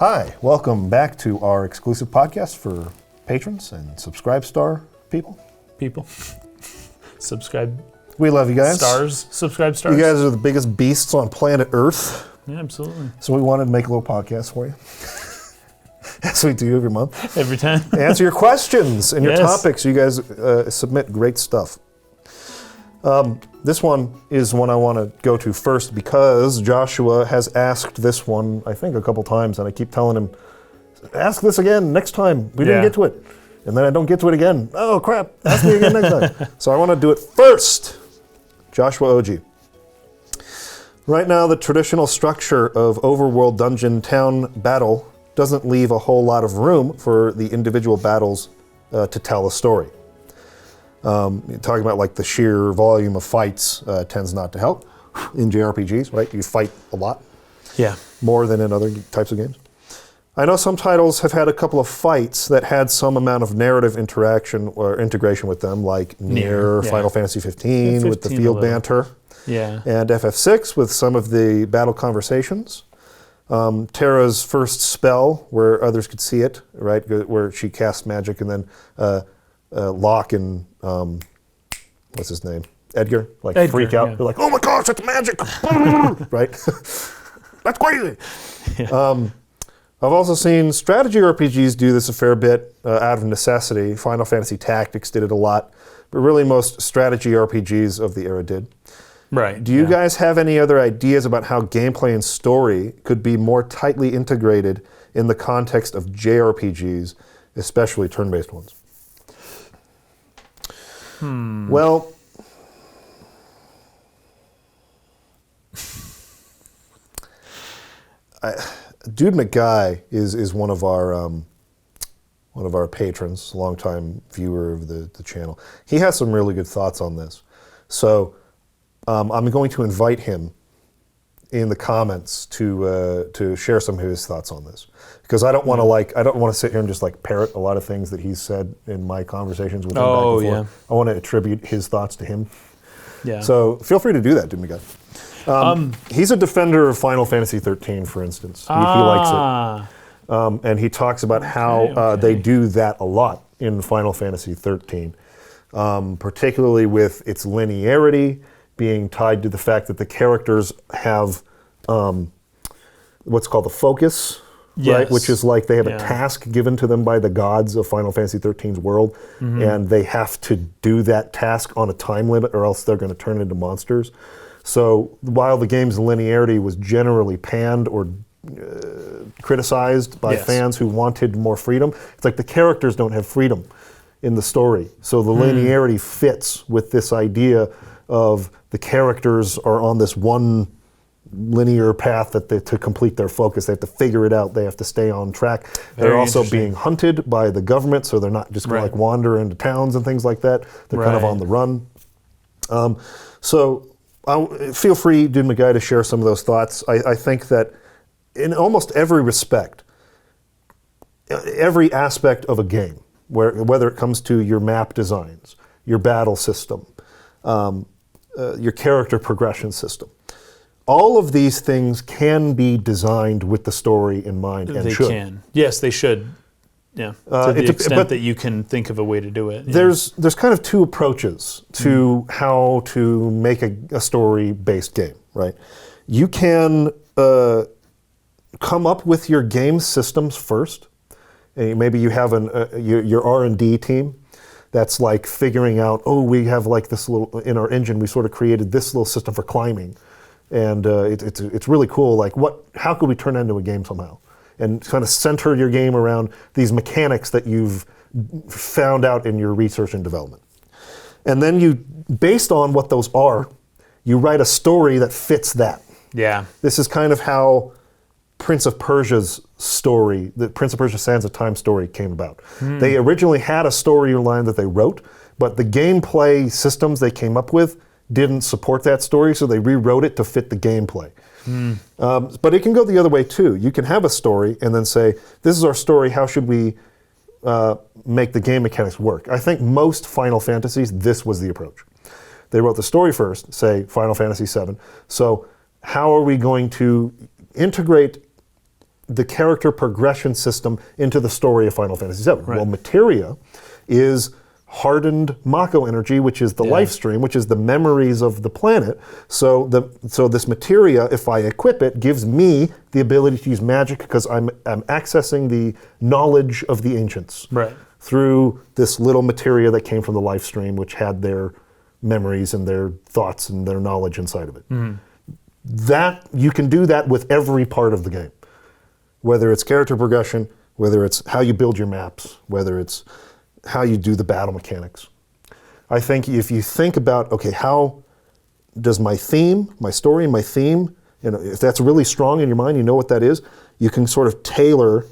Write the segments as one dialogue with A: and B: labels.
A: Hi, welcome back to our exclusive podcast for patrons and Subscribe Star people.
B: Subscribe.
A: We love you guys.
B: Subscribe stars.
A: You guys are the biggest beasts on planet Earth.
B: Yeah, absolutely.
A: So we wanted to make a little podcast for you. As we do every month.
B: Every time.
A: Answer your questions and your
B: Yes.
A: topics. You guys submit great stuff. This one is one I want to go to first because Joshua has asked this one, I think, a couple times, and I keep telling him, ask this again next time. We didn't get to it. And then I don't get to it again. Oh, crap. Ask me again next time. So I want to do it first. Joshua OG. Right now, the traditional structure of overworld dungeon town battle doesn't leave a whole lot of room for the individual battles to tell a story. Talking about like the sheer volume of fights tends not to help in JRPGs, right? You fight a lot.
B: Yeah.
A: More than in other types of games. I know some titles have had a couple of fights that had some amount of narrative interaction or integration with them, like Nier, Final Fantasy 15 with the field banter, and FF6 with some of the battle conversations. Terra's first spell, where others could see it, right, where she casts magic, and then Locke and what's his name, Edgar freak out. They're like, "Oh my gosh, that's magic!" Right? That's crazy. Yeah. I've also seen strategy RPGs do this a fair bit out of necessity. Final Fantasy Tactics did it a lot, but really most strategy RPGs of the era did.
B: Right.
A: Do you guys have any other ideas about how gameplay and story could be more tightly integrated in the context of JRPGs, especially turn-based ones? Well, Dude McGuy is one of our patrons, longtime viewer of the channel. He has some really good thoughts on this. So I'm going to invite him in the comments to share some of his thoughts on this, because I don't want to sit here and just like parrot a lot of things that he's said in my conversations with him back and forth. I want to attribute his thoughts to him. Yeah. So feel free to do that, Dude McGuy. He's a defender of Final Fantasy 13, for instance. He likes it. And he talks about how they do that a lot in Final Fantasy 13, particularly with its linearity being tied to the fact that the characters have what's called the focus, right? Which is like they have a task given to them by the gods of Final Fantasy 13's world, and they have to do that task on a time limit or else they're going to turn into monsters. So while the game's linearity was generally panned or criticized by fans who wanted more freedom, it's like the characters don't have freedom in the story. So the linearity fits with this idea of the characters are on this one linear path that to complete their focus. They have to figure it out. They have to stay on track. They're also being hunted by the government, so they're not just going to like wander into towns and things like that. They're kind of on the run. So feel free, Dude McGuy, to share some of those thoughts. I think that in almost every respect, every aspect of a game, whether it comes to your map designs, your battle system, your character progression system, all of these things can be designed with the story in mind and should. They can.
B: Yes, they should. Yeah, to the extent that you can think of a way to do it.
A: There's kind of two approaches to how to make a story-based game, right? You can come up with your game systems first. And maybe you have your R&D team that's like figuring out, we have like this little, in our engine, we sort of created this little system for climbing. And it's really cool. Like, how could we turn that into a game somehow? And kind of center your game around these mechanics that you've found out in your research and development. And then you, based on what those are, you write a story that fits that.
B: Yeah.
A: This is kind of how Prince of Persia's story, the Prince of Persia Sands of Time story came about. They originally had a storyline that they wrote, but the gameplay systems they came up with didn't support that story, so they rewrote it to fit the gameplay. But it can go the other way too. You can have a story and then say, this is our story, how should we make the game mechanics work? I think most Final Fantasies, this was the approach. They wrote the story first, say Final Fantasy VII. So how are we going to integrate the character progression system into the story of Final Fantasy VII.
B: Right.
A: Well, materia is hardened Mako energy, which is the life stream, which is the memories of the planet. So this materia, if I equip it, gives me the ability to use magic because I'm accessing the knowledge of the ancients through this little materia that came from the life stream, which had their memories and their thoughts and their knowledge inside of it. That you can do that with every part of the game, whether it's character progression, whether it's how you build your maps, whether it's how you do the battle mechanics. I think if you think about, okay, how does my theme, my story, my theme, if that's really strong in your mind, you know what that is, you can sort of tailor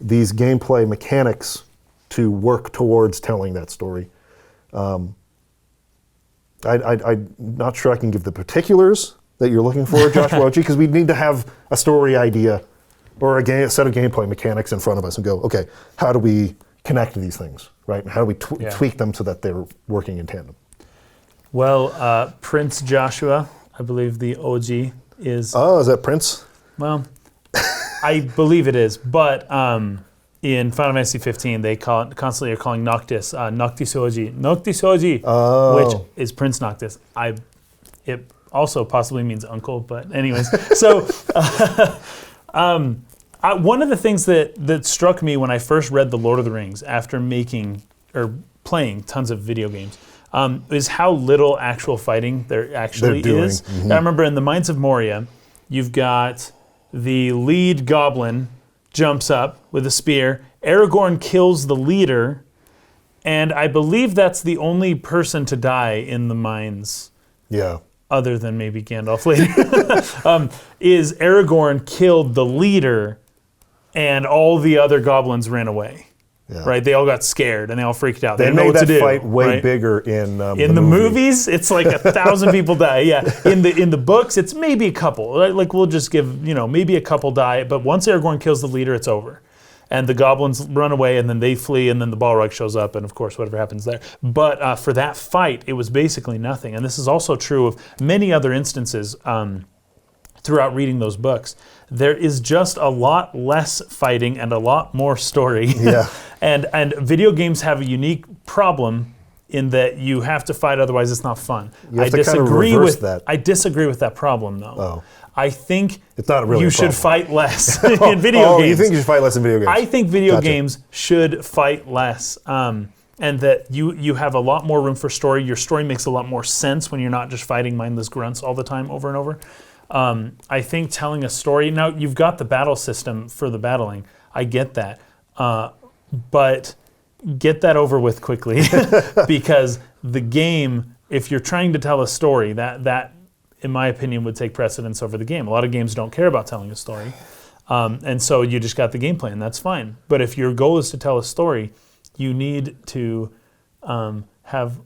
A: these gameplay mechanics to work towards telling that story. I'm not sure I can give the particulars that you're looking for, Josh Rochi, because we need to have a story idea or a set of gameplay mechanics in front of us and go, okay, how do we connect these things, right? And how do we tweak them so that they're working in tandem?
B: Well, Prince Joshua, I believe the OG is...
A: Oh, is that Prince?
B: Well, I believe it is, but in Final Fantasy 15, they constantly are calling Noctis Noctis Oji, which is Prince Noctis. It also possibly means uncle, but anyways. So one of the things that struck me when I first read The Lord of the Rings after playing tons of video games is how little actual fighting there actually is. Mm-hmm. I remember in the Mines of Moria, you've got the lead goblin jumps up with a spear. Aragorn kills the leader, and I believe that's the only person to die in the mines.
A: Yeah.
B: Other than maybe Gandalf later, is Aragorn killed the leader, and all the other goblins ran away. Yeah. Right? They all got scared and they all freaked out. They didn't know what to do. They made that
A: fight way bigger in
B: the movies. It's like 1,000 people die. Yeah. In the books, it's maybe a couple. Like we'll just give maybe a couple die. But once Aragorn kills the leader, it's over, and the goblins run away, and then they flee, and then the Balrog shows up, and of course whatever happens there. But for that fight, it was basically nothing. And this is also true of many other instances. Throughout reading those books, there is just a lot less fighting and a lot more story.
A: Yeah.
B: and video games have a unique problem in that you have to fight, otherwise it's not fun.
A: You have to kind of reverse that.
B: I disagree with that problem, though.
A: Oh.
B: I think
A: it's not really
B: you should fight less in video games.
A: Oh, you think you should fight less in video games?
B: I think video games should fight less. And that you have a lot more room for story. Your story makes a lot more sense when you're not just fighting mindless grunts all the time over and over. I think telling a story, now you've got the battle system for the battling, I get that, but get that over with quickly because the game, if you're trying to tell a story, that in my opinion would take precedence over the game. A lot of games don't care about telling a story, and so you just got the gameplay and that's fine. But if your goal is to tell a story, you need to have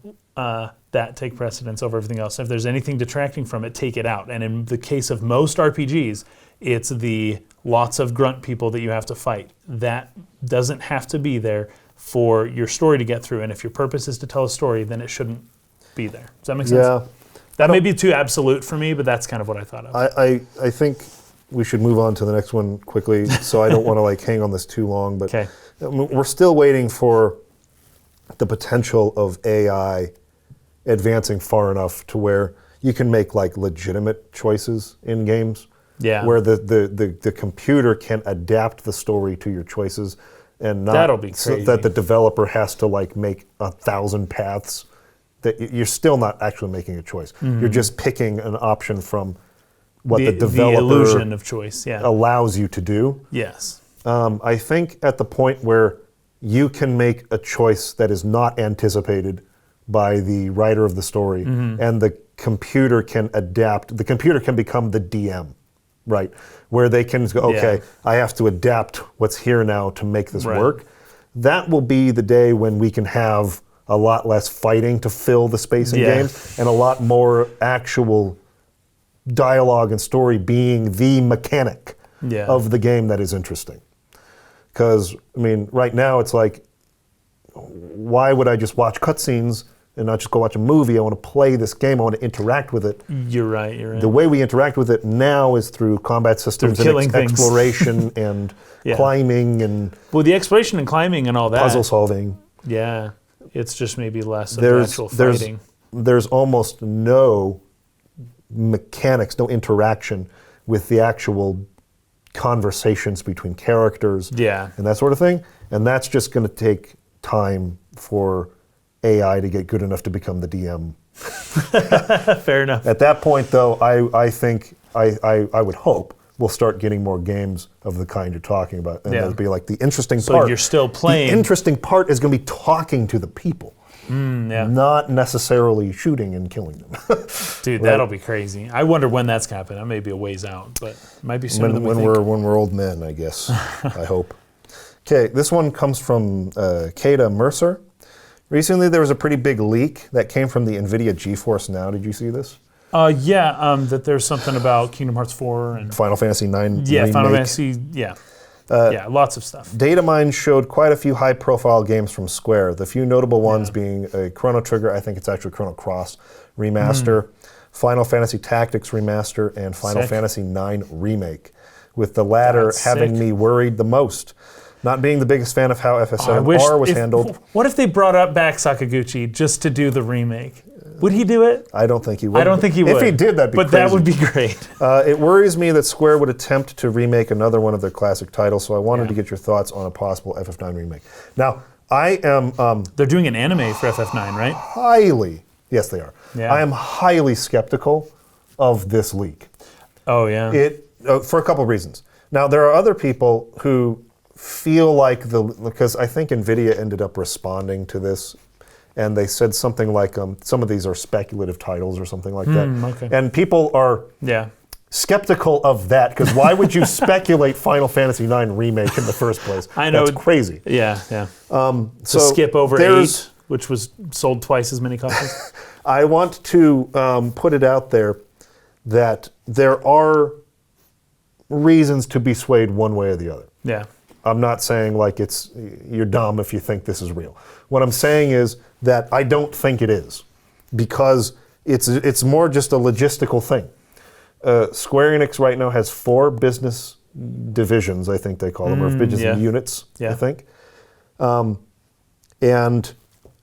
B: that take precedence over everything else. If there's anything detracting from it, take it out. And in the case of most RPGs, it's the lots of grunt people that you have to fight. That doesn't have to be there for your story to get through. And if your purpose is to tell a story, then it shouldn't be there. Does that make sense?
A: Yeah.
B: That may be too absolute for me, but that's kind of what I thought of.
A: I think we should move on to the next one quickly, so I don't want to hang on this too long. But we're still waiting for the potential of AI advancing far enough to where you can make legitimate choices in games.
B: Yeah.
A: Where the computer can adapt the story to your choices and not
B: that'll be crazy.
A: So that the developer has to make 1,000 paths. That you're still not actually making a choice. Mm-hmm. You're just picking an option from what the developer
B: the illusion of choice,
A: allows you to do.
B: Yes.
A: I think at the point where you can make a choice that is not anticipated by the writer of the story, and the computer can adapt. The computer can become the DM, right? Where they can go, okay, I have to adapt what's here now to make this work. That will be the day when we can have a lot less fighting to fill the space in games, and a lot more actual dialogue and story being the mechanic of the game that is interesting. Because, right now it's why would I just watch cutscenes and not just go watch a movie. I want to play this game. I want to interact with it.
B: You're right.
A: The way we interact with it now is through combat systems and exploration and climbing and
B: the exploration and climbing and all that.
A: Puzzle solving.
B: Yeah. It's just maybe less of actual fighting.
A: There's almost no mechanics, no interaction with the actual conversations between characters and that sort of thing. And that's just going to take time for AI to get good enough to become the DM.
B: Fair enough.
A: At that point, though, I think, I would hope, we'll start getting more games of the kind you're talking about. And it'll be like the interesting part.
B: So you're still playing.
A: The interesting part is going to be talking to the people. Not necessarily shooting and killing them.
B: Dude, that'll be crazy. I wonder when that's going to happen. That may be a ways out, but it might be sooner than we think.
A: When we're old men, I guess. I hope. Okay, this one comes from Kada Mercer. Recently, there was a pretty big leak that came from the NVIDIA GeForce Now. Did you see this?
B: That there's something about Kingdom Hearts 4 and
A: Final Fantasy 9 remake.
B: Final Fantasy, lots of stuff.
A: Datamine showed quite a few high-profile games from Square. The few notable ones being Chrono Trigger, I think it's actually Chrono Cross remaster, Final Fantasy Tactics remaster, and Final Fantasy 9 remake. With the latter having me worried the most. Not being the biggest fan of how FF7R was handled.
B: What if they brought back Sakaguchi just to do the remake? Would he do it?
A: I don't think he would.
B: I don't think he would.
A: If he did, that'd be crazy.
B: But that would be great.
A: It worries me that Square would attempt to remake another one of their classic titles, so I wanted to get your thoughts on a possible FF9 remake. Now, I am...
B: They're doing an anime for FF9, right?
A: Yes, they are.
B: Yeah.
A: I am highly skeptical of this leak.
B: Oh, yeah.
A: For a couple of reasons. Now, there are other people who feel like because I think NVIDIA ended up responding to this, and they said something like some of these are speculative titles or something like that.
B: Okay.
A: And people are skeptical of that, because why would you speculate Final Fantasy IX Remake in the first place?
B: I know.
A: That's crazy.
B: Yeah.
A: So
B: skip over 8, which was sold twice as many copies.
A: I want to put it out there that there are reasons to be swayed one way or the other.
B: Yeah.
A: I'm not saying like you're dumb if you think this is real. What I'm saying is that I don't think it is, because it's more just a logistical thing. Square Enix right now has 4 business divisions, I think they call them, or business units, I think. And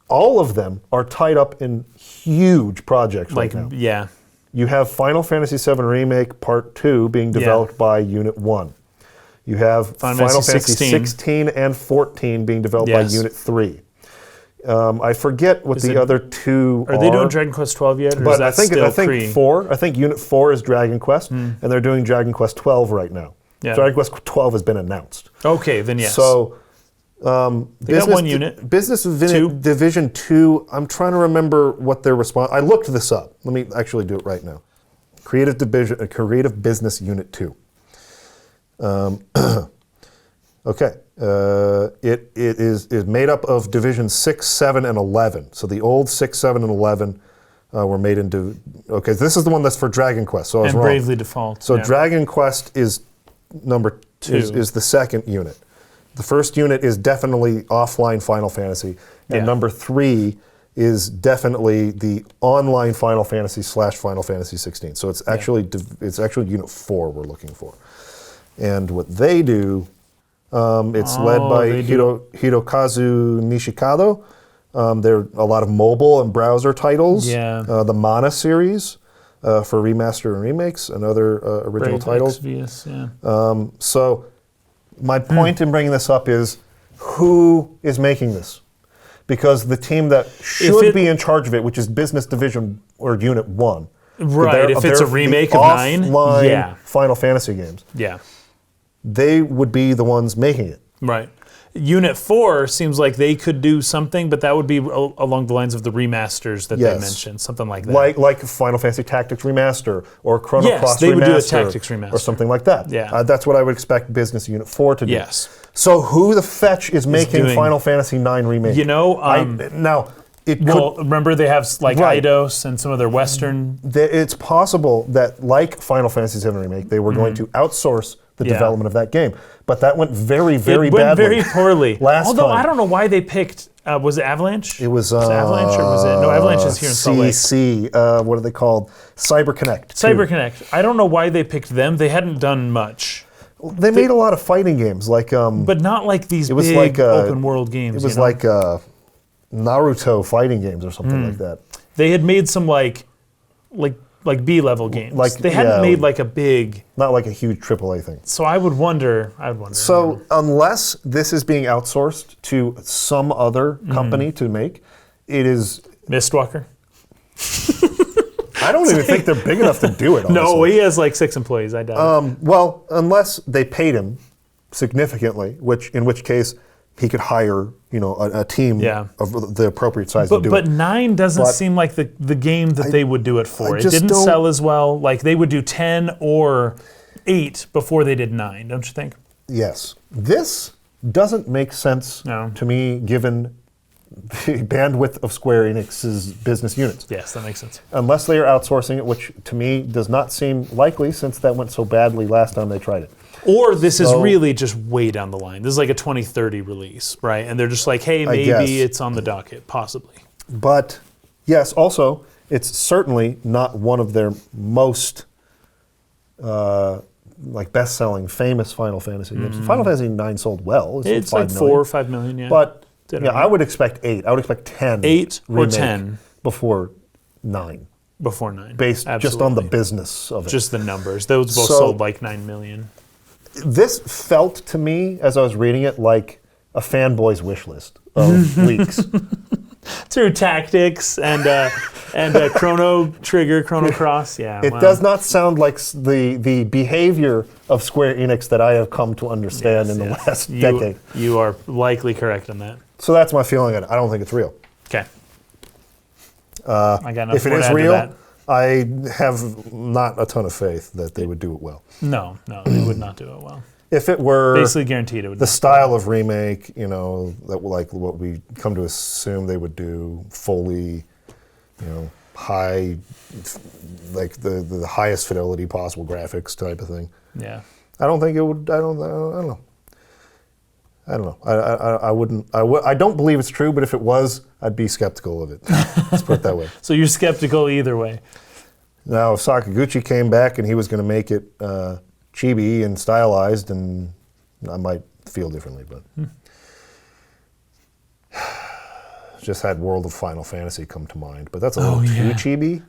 A: all of them are tied up in huge projects right now.
B: Yeah.
A: You have Final Fantasy VII Remake Part 2 being developed by Unit 1. You have Final Fantasy 16 and 14 being developed by Unit 3. I forget what the other 2 are.
B: Are they doing Dragon Quest 12 yet? Or
A: but
B: is that
A: I think
B: still
A: 4. I think Unit 4 is Dragon Quest, and they're doing Dragon Quest 12 right now.
B: Yeah.
A: Dragon Quest 12 has been announced.
B: Okay, then yes.
A: So
B: they got one unit.
A: Business Division 2, I'm trying to remember what their response. I looked this up. Let me actually do it right now. Creative Business Unit 2. Okay. It is made up of Division 6, 7, and 11. So the old 6, 7, and 11 were made into... Okay, this is the one that's for Dragon Quest, so I was wrong.
B: Bravely Default.
A: So Dragon Quest is number 2, is the second unit. The first unit is definitely offline Final Fantasy, and number 3 is definitely the online Final Fantasy / Final Fantasy 16. So it's actually Unit 4 we're looking for. And what they do, it's led by Hirokazu Nishikado. There are a lot of mobile and browser titles.
B: Yeah.
A: The Mana series for remaster and remakes and other original titles. So my point in bringing this up is, who is making this? Because the team that should be in charge of it, which is Business Division or Unit 1.
B: Right, if it's a remake of 9.
A: Offline Final Fantasy games.
B: Yeah.
A: They would be the ones making it.
B: Right. Unit 4 seems like they could do something, but that would be along the lines of the remasters that they mentioned, something like that.
A: Like Final Fantasy Tactics Remaster or Chrono Cross Remaster.
B: They would do a Tactics Remaster.
A: Or something like that.
B: Yeah.
A: That's what I would expect Business Unit 4 to do.
B: Yes.
A: So who the fetch is making Final Fantasy 9 Remake?
B: You know,
A: remember
B: they have like Eidos and some of their Western...
A: It's possible that like Final Fantasy VII Remake, they were going to outsource the
B: Yeah.
A: development of that game. But that went very, very
B: it went
A: badly.
B: very poorly.
A: Last
B: Although
A: time.
B: I don't know why they picked. Was it Avalanche?
A: It was
B: Avalanche, or was it no? Avalanche is here in Salt Lake.
A: CC. What are they called? CyberConnect.
B: CyberConnect. I don't know why they picked them. They hadn't done much,
A: They made a lot of fighting games, like
B: but not like these
A: was
B: big
A: like,
B: open world games.
A: it was like Naruto fighting games or something like that.
B: they had made some like B level games.
A: Like,
B: they hadn't
A: yeah.
B: made like a big.
A: Not like a huge AAA thing.
B: So I would wonder.
A: So unless this is being outsourced to some other company to make, it is.
B: Mistwalker.
A: I don't even think they're big enough to do it. Honestly.
B: No, he has like 6 employees. I doubt it.
A: Well, unless they paid him significantly, in which case he could hire, a team
B: Yeah.
A: of the appropriate size to do
B: But
A: it.
B: 9 doesn't
A: But
B: seem like the game that they would do it for.
A: I
B: It
A: just
B: didn't
A: don't-
B: sell as well. Like they would do 10 or 8 before they did 9, don't you think?
A: Yes, this doesn't make sense
B: No.
A: to me, given the bandwidth of Square Enix's business units.
B: Yes, that makes sense.
A: Unless they are outsourcing it, which to me does not seem likely since that went so badly last time they tried it.
B: Or this is
A: So-
B: really just way down the line. This is like a 2030 release, right? And they're just like, hey,
A: I guess.
B: maybe it's on the docket, possibly.
A: But yes, also, it's certainly not one of their most best-selling, famous Final Fantasy games. Final Fantasy 9 sold well. It sold
B: It's like
A: 5
B: 4
A: million.
B: or 5 million, yeah.
A: But
B: Did
A: yeah,
B: it.
A: I would expect 8. I would expect 10.
B: 8 or
A: remake
B: 10
A: before 9,
B: before 9.
A: based just on the
B: Absolutely.
A: business of it.
B: Just the numbers. Those both
A: So-
B: sold like 9 million.
A: This felt to me, as I was reading it, like a fanboy's wish list of leaks.
B: Through tactics and Chrono Trigger, Chrono Cross. Yeah,
A: It
B: wow.
A: does not sound like the behavior of Square Enix that I have come to understand in the
B: Yes.
A: last decade.
B: You are likely correct on that.
A: So that's my feeling on it. I don't think it's real.
B: Okay. I got nothing
A: If it
B: more to
A: is
B: add to
A: real,
B: that.
A: I have not a ton of faith that they would do it well.
B: No, they would not do it well.
A: If it were
B: Basically guaranteed it would.
A: the style of remake, that like what we come to assume they would do, fully, high, like the highest fidelity possible graphics type of thing.
B: Yeah.
A: I don't think it would. I don't know. I don't know. I wouldn't. I don't believe it's true. But if it was, I'd be skeptical of it. Let's put it that way.
B: So you're skeptical either way.
A: Now, if Sakaguchi came back and he was going to make it chibi and stylized, and I might feel differently. But just had World of Final Fantasy come to mind. But that's a little too chibi.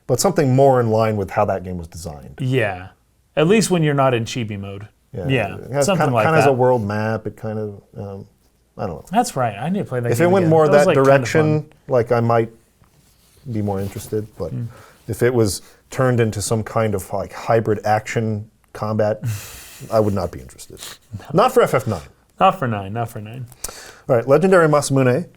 A: But something more in line with how that game was designed.
B: Yeah. At least when you're not in chibi mode. Yeah.
A: It has
B: Something like
A: kind of
B: that.
A: has a world map. It kind of, I don't know.
B: That's right. I need to play that
A: If
B: game
A: it went
B: again.
A: more
B: That was,
A: that
B: like, kinda
A: direction,
B: fun.
A: like I might be more interested. But if it was turned into some kind of like hybrid action combat, I would not be interested. Not for FF9.
B: Not for 9. Not for 9.
A: All right, Legendary Masamune.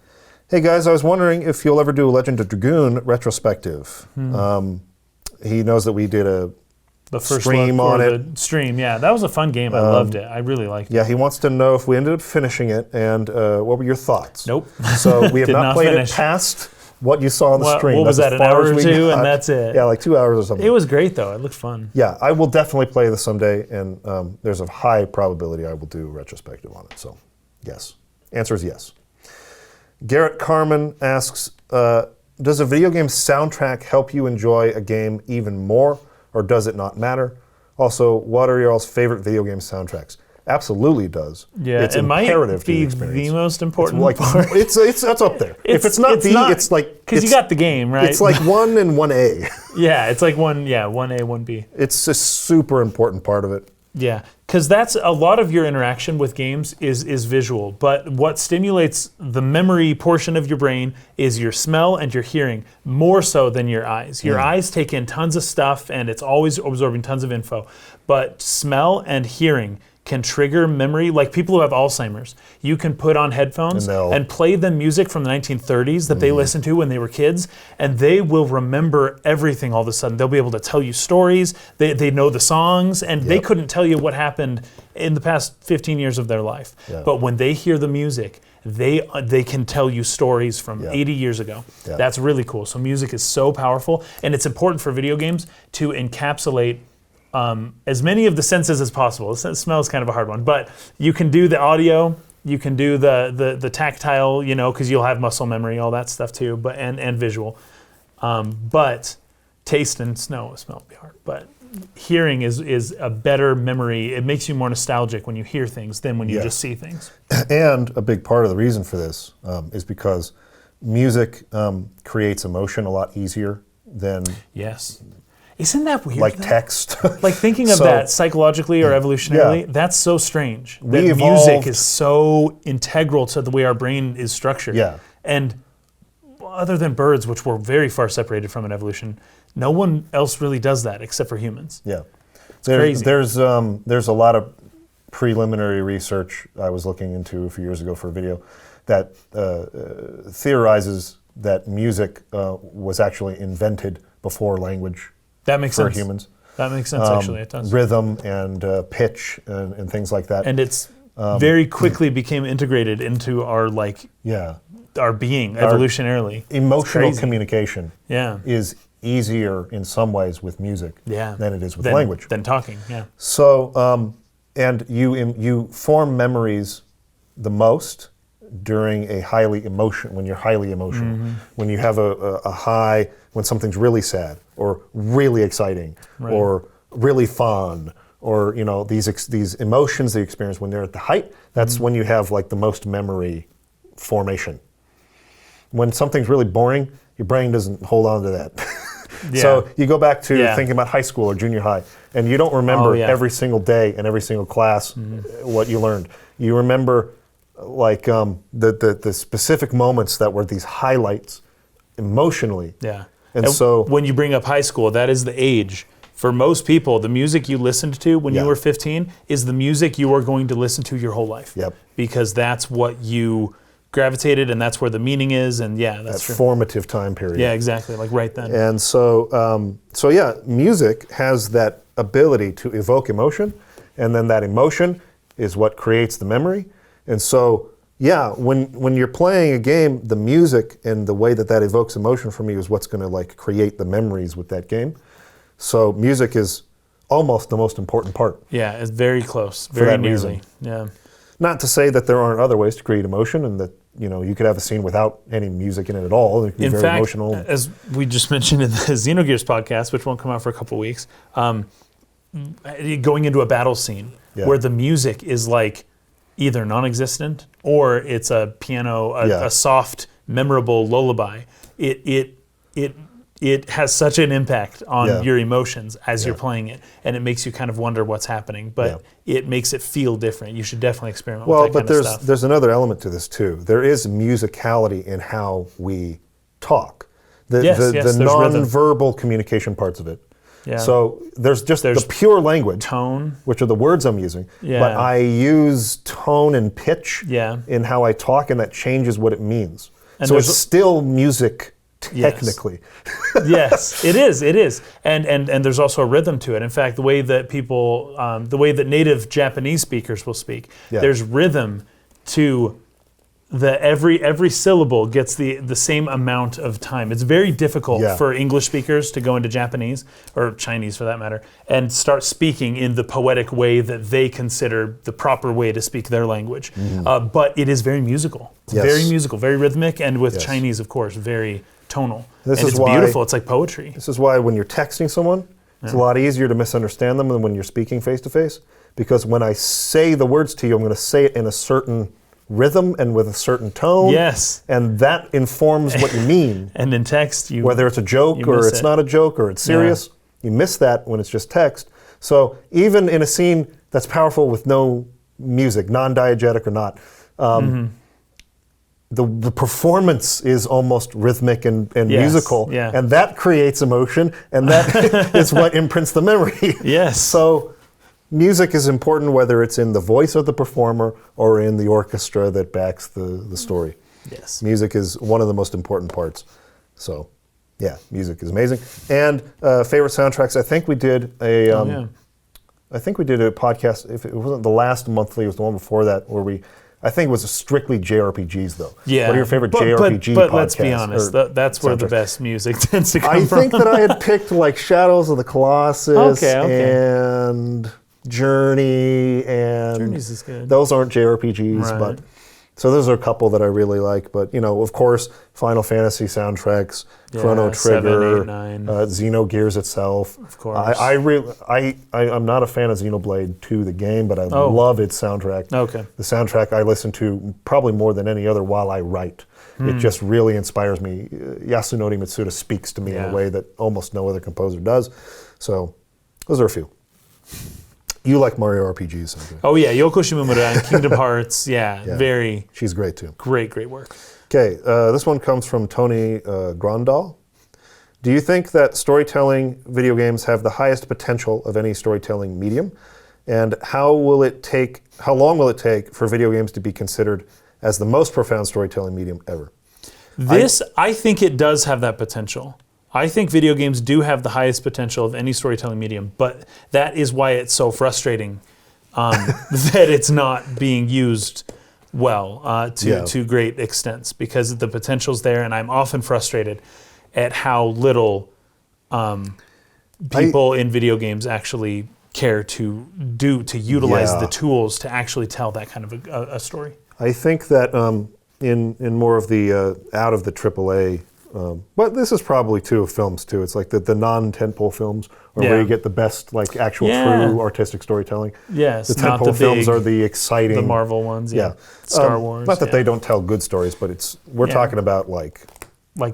A: Hey guys, I was wondering if you'll ever do a Legend of Dragoon retrospective. He knows that we did a
B: The first
A: stream
B: look
A: on
B: or
A: it.
B: the stream. Yeah, that was a fun game. I loved it. I really liked it.
A: Yeah, he wants to know if we ended up finishing it and what were your thoughts?
B: Nope.
A: So we have
B: Did
A: not
B: not
A: played
B: finish.
A: it past what you saw on the stream.
B: What was
A: That's
B: that,
A: as
B: an
A: far
B: hour
A: as
B: or
A: we
B: two,
A: got.
B: and that's it?
A: Yeah, like 2 hours or something.
B: It was great, though. It looked fun.
A: Yeah, I will definitely play this someday, and there's a high probability I will do a retrospective on it. So, yes. Answer is yes. Garrett Carmen asks, does a video game soundtrack help you enjoy a game even more, or does it not matter? Also, what are y'all's favorite video game soundtracks? Absolutely does.
B: Yeah,
A: it's
B: it might
A: imperative to the
B: be
A: experience.
B: the most important
A: Like,
B: part.
A: it's up there. If it's not it's like
B: because you got the game, right?
A: it's like 1 and 1A.
B: yeah, it's like 1A, 1B.
A: It's a super important part of it.
B: Yeah, because that's a lot of your interaction with games is visual. But what stimulates the memory portion of your brain is your smell and your hearing, more so than your eyes. Your eyes take in tons of stuff, and it's always absorbing tons of info. But smell and hearing can trigger memory. Like people who have Alzheimer's, you can put on headphones and play them music from the 1930s that they listened to when they were kids, and they will remember everything all of a sudden. They'll be able to tell you stories, they know the songs, and they couldn't tell you what happened in the past 15 years of their life.
A: Yeah.
B: But when they hear the music, they can tell you stories from 80 years ago.
A: Yeah.
B: That's really cool. So music is so powerful, and it's important for video games to encapsulate as many of the senses as possible. Smell is kind of a hard one, but you can do the audio, you can do the tactile, because you'll have muscle memory, all that stuff too, but and visual. But taste and smell would be hard. But hearing is a better memory. It makes you more nostalgic when you hear things than when you just see things.
A: And a big part of the reason for this is because music creates emotion a lot easier than
B: Isn't that weird?
A: Like text.
B: Like thinking of that psychologically or evolutionarily, that's so strange. That
A: We
B: music
A: evolved-
B: is so integral to the way our brain is structured.
A: Yeah.
B: And other than birds, which were very far separated from an evolution, no one else really does that except for humans.
A: Yeah.
B: Crazy.
A: There's a lot of preliminary research I was looking into a few years ago for a video that theorizes that music was actually invented before language.
B: That makes
A: for
B: sense.
A: humans.
B: That makes sense, actually. It does.
A: Rhythm and pitch and things like that.
B: And it's very quickly became integrated into our our being evolutionarily.
A: Emotional communication
B: Yeah.
A: is easier in some ways with music than it is with language.
B: Than talking,
A: So, and you form memories the most during when you're highly emotional, when you have a high, when something's really sad or really exciting or really fun, or these emotions that you experience when they're at the height. That's when you have like the most memory formation. When something's really boring, your brain doesn't hold on to that. So you go back to thinking about high school or junior high, and you don't remember every single day and every single class what you learned. You remember like the specific moments that were these highlights emotionally.
B: Yeah.
A: And so
B: when you bring up high school, that is the age. For most people, the music you listened to when you were 15 is the music you are going to listen to your whole life.
A: Yep.
B: Because that's what you gravitated, and that's where the meaning is, and that's
A: that
B: true.
A: formative time period.
B: Yeah, exactly, like right then.
A: And so, music has that ability to evoke emotion, and then that emotion is what creates the memory. And so, when you're playing a game, the music and the way that evokes emotion from you is what's going to create the memories with that game. So music is almost the most important part.
B: Yeah, it's very close, very
A: that
B: nearly.
A: reason.
B: Yeah.
A: Not to say that there aren't other ways to create emotion, and that you could have a scene without any music in it at all. It could be
B: In
A: very
B: fact,
A: emotional.
B: as we just mentioned in the Xenogears podcast, which won't come out for a couple weeks, going into a battle scene where the music is either non-existent or it's a piano, a soft, memorable lullaby. It has such an impact on your emotions as you're playing it, and it makes you kind of wonder what's happening, but it makes it feel different. You should definitely experiment with that kind of stuff.
A: There's another element to this too. There is musicality in how we talk. The non-verbal communication parts of it.
B: Yeah.
A: So there's the pure language,
B: tone,
A: which are the words I'm using, but I use tone and pitch in how I talk, and that changes what it means. And so it's still music technically.
B: Yes, it is. And there's also a rhythm to it. In fact, the way that people, the way that native Japanese speakers will speak, there's rhythm to every syllable gets the same amount of time. It's very difficult for English speakers to go into Japanese, or Chinese for that matter, and start speaking in the poetic way that they consider the proper way to speak their language. But it is very musical. It's very musical, very rhythmic, and with Chinese, of course, very tonal. It's beautiful. It's like poetry.
A: This is why when you're texting someone, it's a lot easier to misunderstand them than when you're speaking face to face, because when I say the words to you, I'm going to say it in a certain rhythm and with a certain tone.
B: Yes.
A: And that informs what you mean.
B: And in text,
A: whether it's a joke or it's not a joke or it's serious, you miss that when it's just text. So even in a scene that's powerful with no music, non-diegetic or not, the performance is almost rhythmic and musical, and that creates emotion, and that is what imprints the memory.
B: Yes.
A: So music is important, whether it's in the voice of the performer or in the orchestra that backs the story.
B: Yes.
A: Music is one of the most important parts. So, music is amazing. And favorite soundtracks. I think we did a podcast. If it wasn't the last monthly, it was the one before that, where I think it was strictly JRPGs though.
B: Yeah.
A: What are your favorite
B: but,
A: JRPG
B: But
A: podcasts?
B: let's be honest, that's where the
A: soundtracks?
B: best music tends to come
A: I
B: from.
A: think that I had picked like Shadows of the Colossus
B: Okay.
A: and Journey, and
B: Journeys is good.
A: those aren't JRPGs,
B: Right.
A: but so those are a couple that I really like. But of course, Final Fantasy soundtracks, Chrono
B: 7,
A: Trigger,
B: 8, 9.
A: Xenogears itself.
B: Of course.
A: I'm not a fan of Xenoblade 2, the game, but I love its soundtrack.
B: Okay.
A: The soundtrack I listen to probably more than any other while I write. It just really inspires me. Yasunori Mitsuda speaks to me in a way that almost no other composer does. So those are a few. You like Mario RPGs. Okay.
B: Oh yeah, Yoko Shimomura and Kingdom Hearts. Yeah, very
A: She's great too.
B: great work.
A: Okay, this one comes from Tony Grandal. Do you think that storytelling video games have the highest potential of any storytelling medium? And how long will it take for video games to be considered as the most profound storytelling medium ever?
B: I think it does have that potential. I think video games do have the highest potential of any storytelling medium, but that is why it's so frustrating that it's not being used well to great extents, because the potential's there, and I'm often frustrated at how little people in video games actually care to utilize the tools to actually tell that kind of a story.
A: I think that in more of the out of the AAA, but this is probably true of films too. It's like the non-tentpole films are where you get the best like actual true artistic storytelling.
B: Yes,
A: the
B: not the
A: tentpole films
B: big,
A: are the exciting,
B: the Marvel ones. Star Wars.
A: Not that they don't tell good stories, but we're talking about like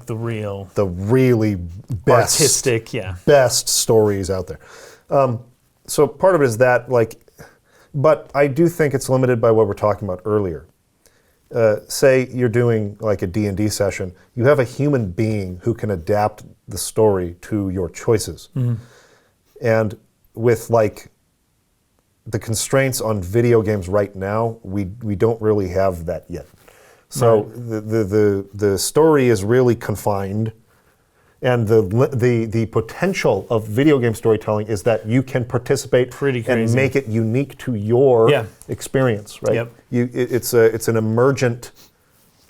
B: the
A: really best
B: artistic,
A: best stories out there. So part of it is that but I do think it's limited by what we're talking about earlier. Say you're doing like a D&D session, you have a human being who can adapt the story to your choices. Mm-hmm. And with like the constraints on video games right now, we don't really have that yet. So the story is really confined, and the potential of video game storytelling is that you can participate and make it unique to your experience, right?
B: Yep.
A: It's an emergent.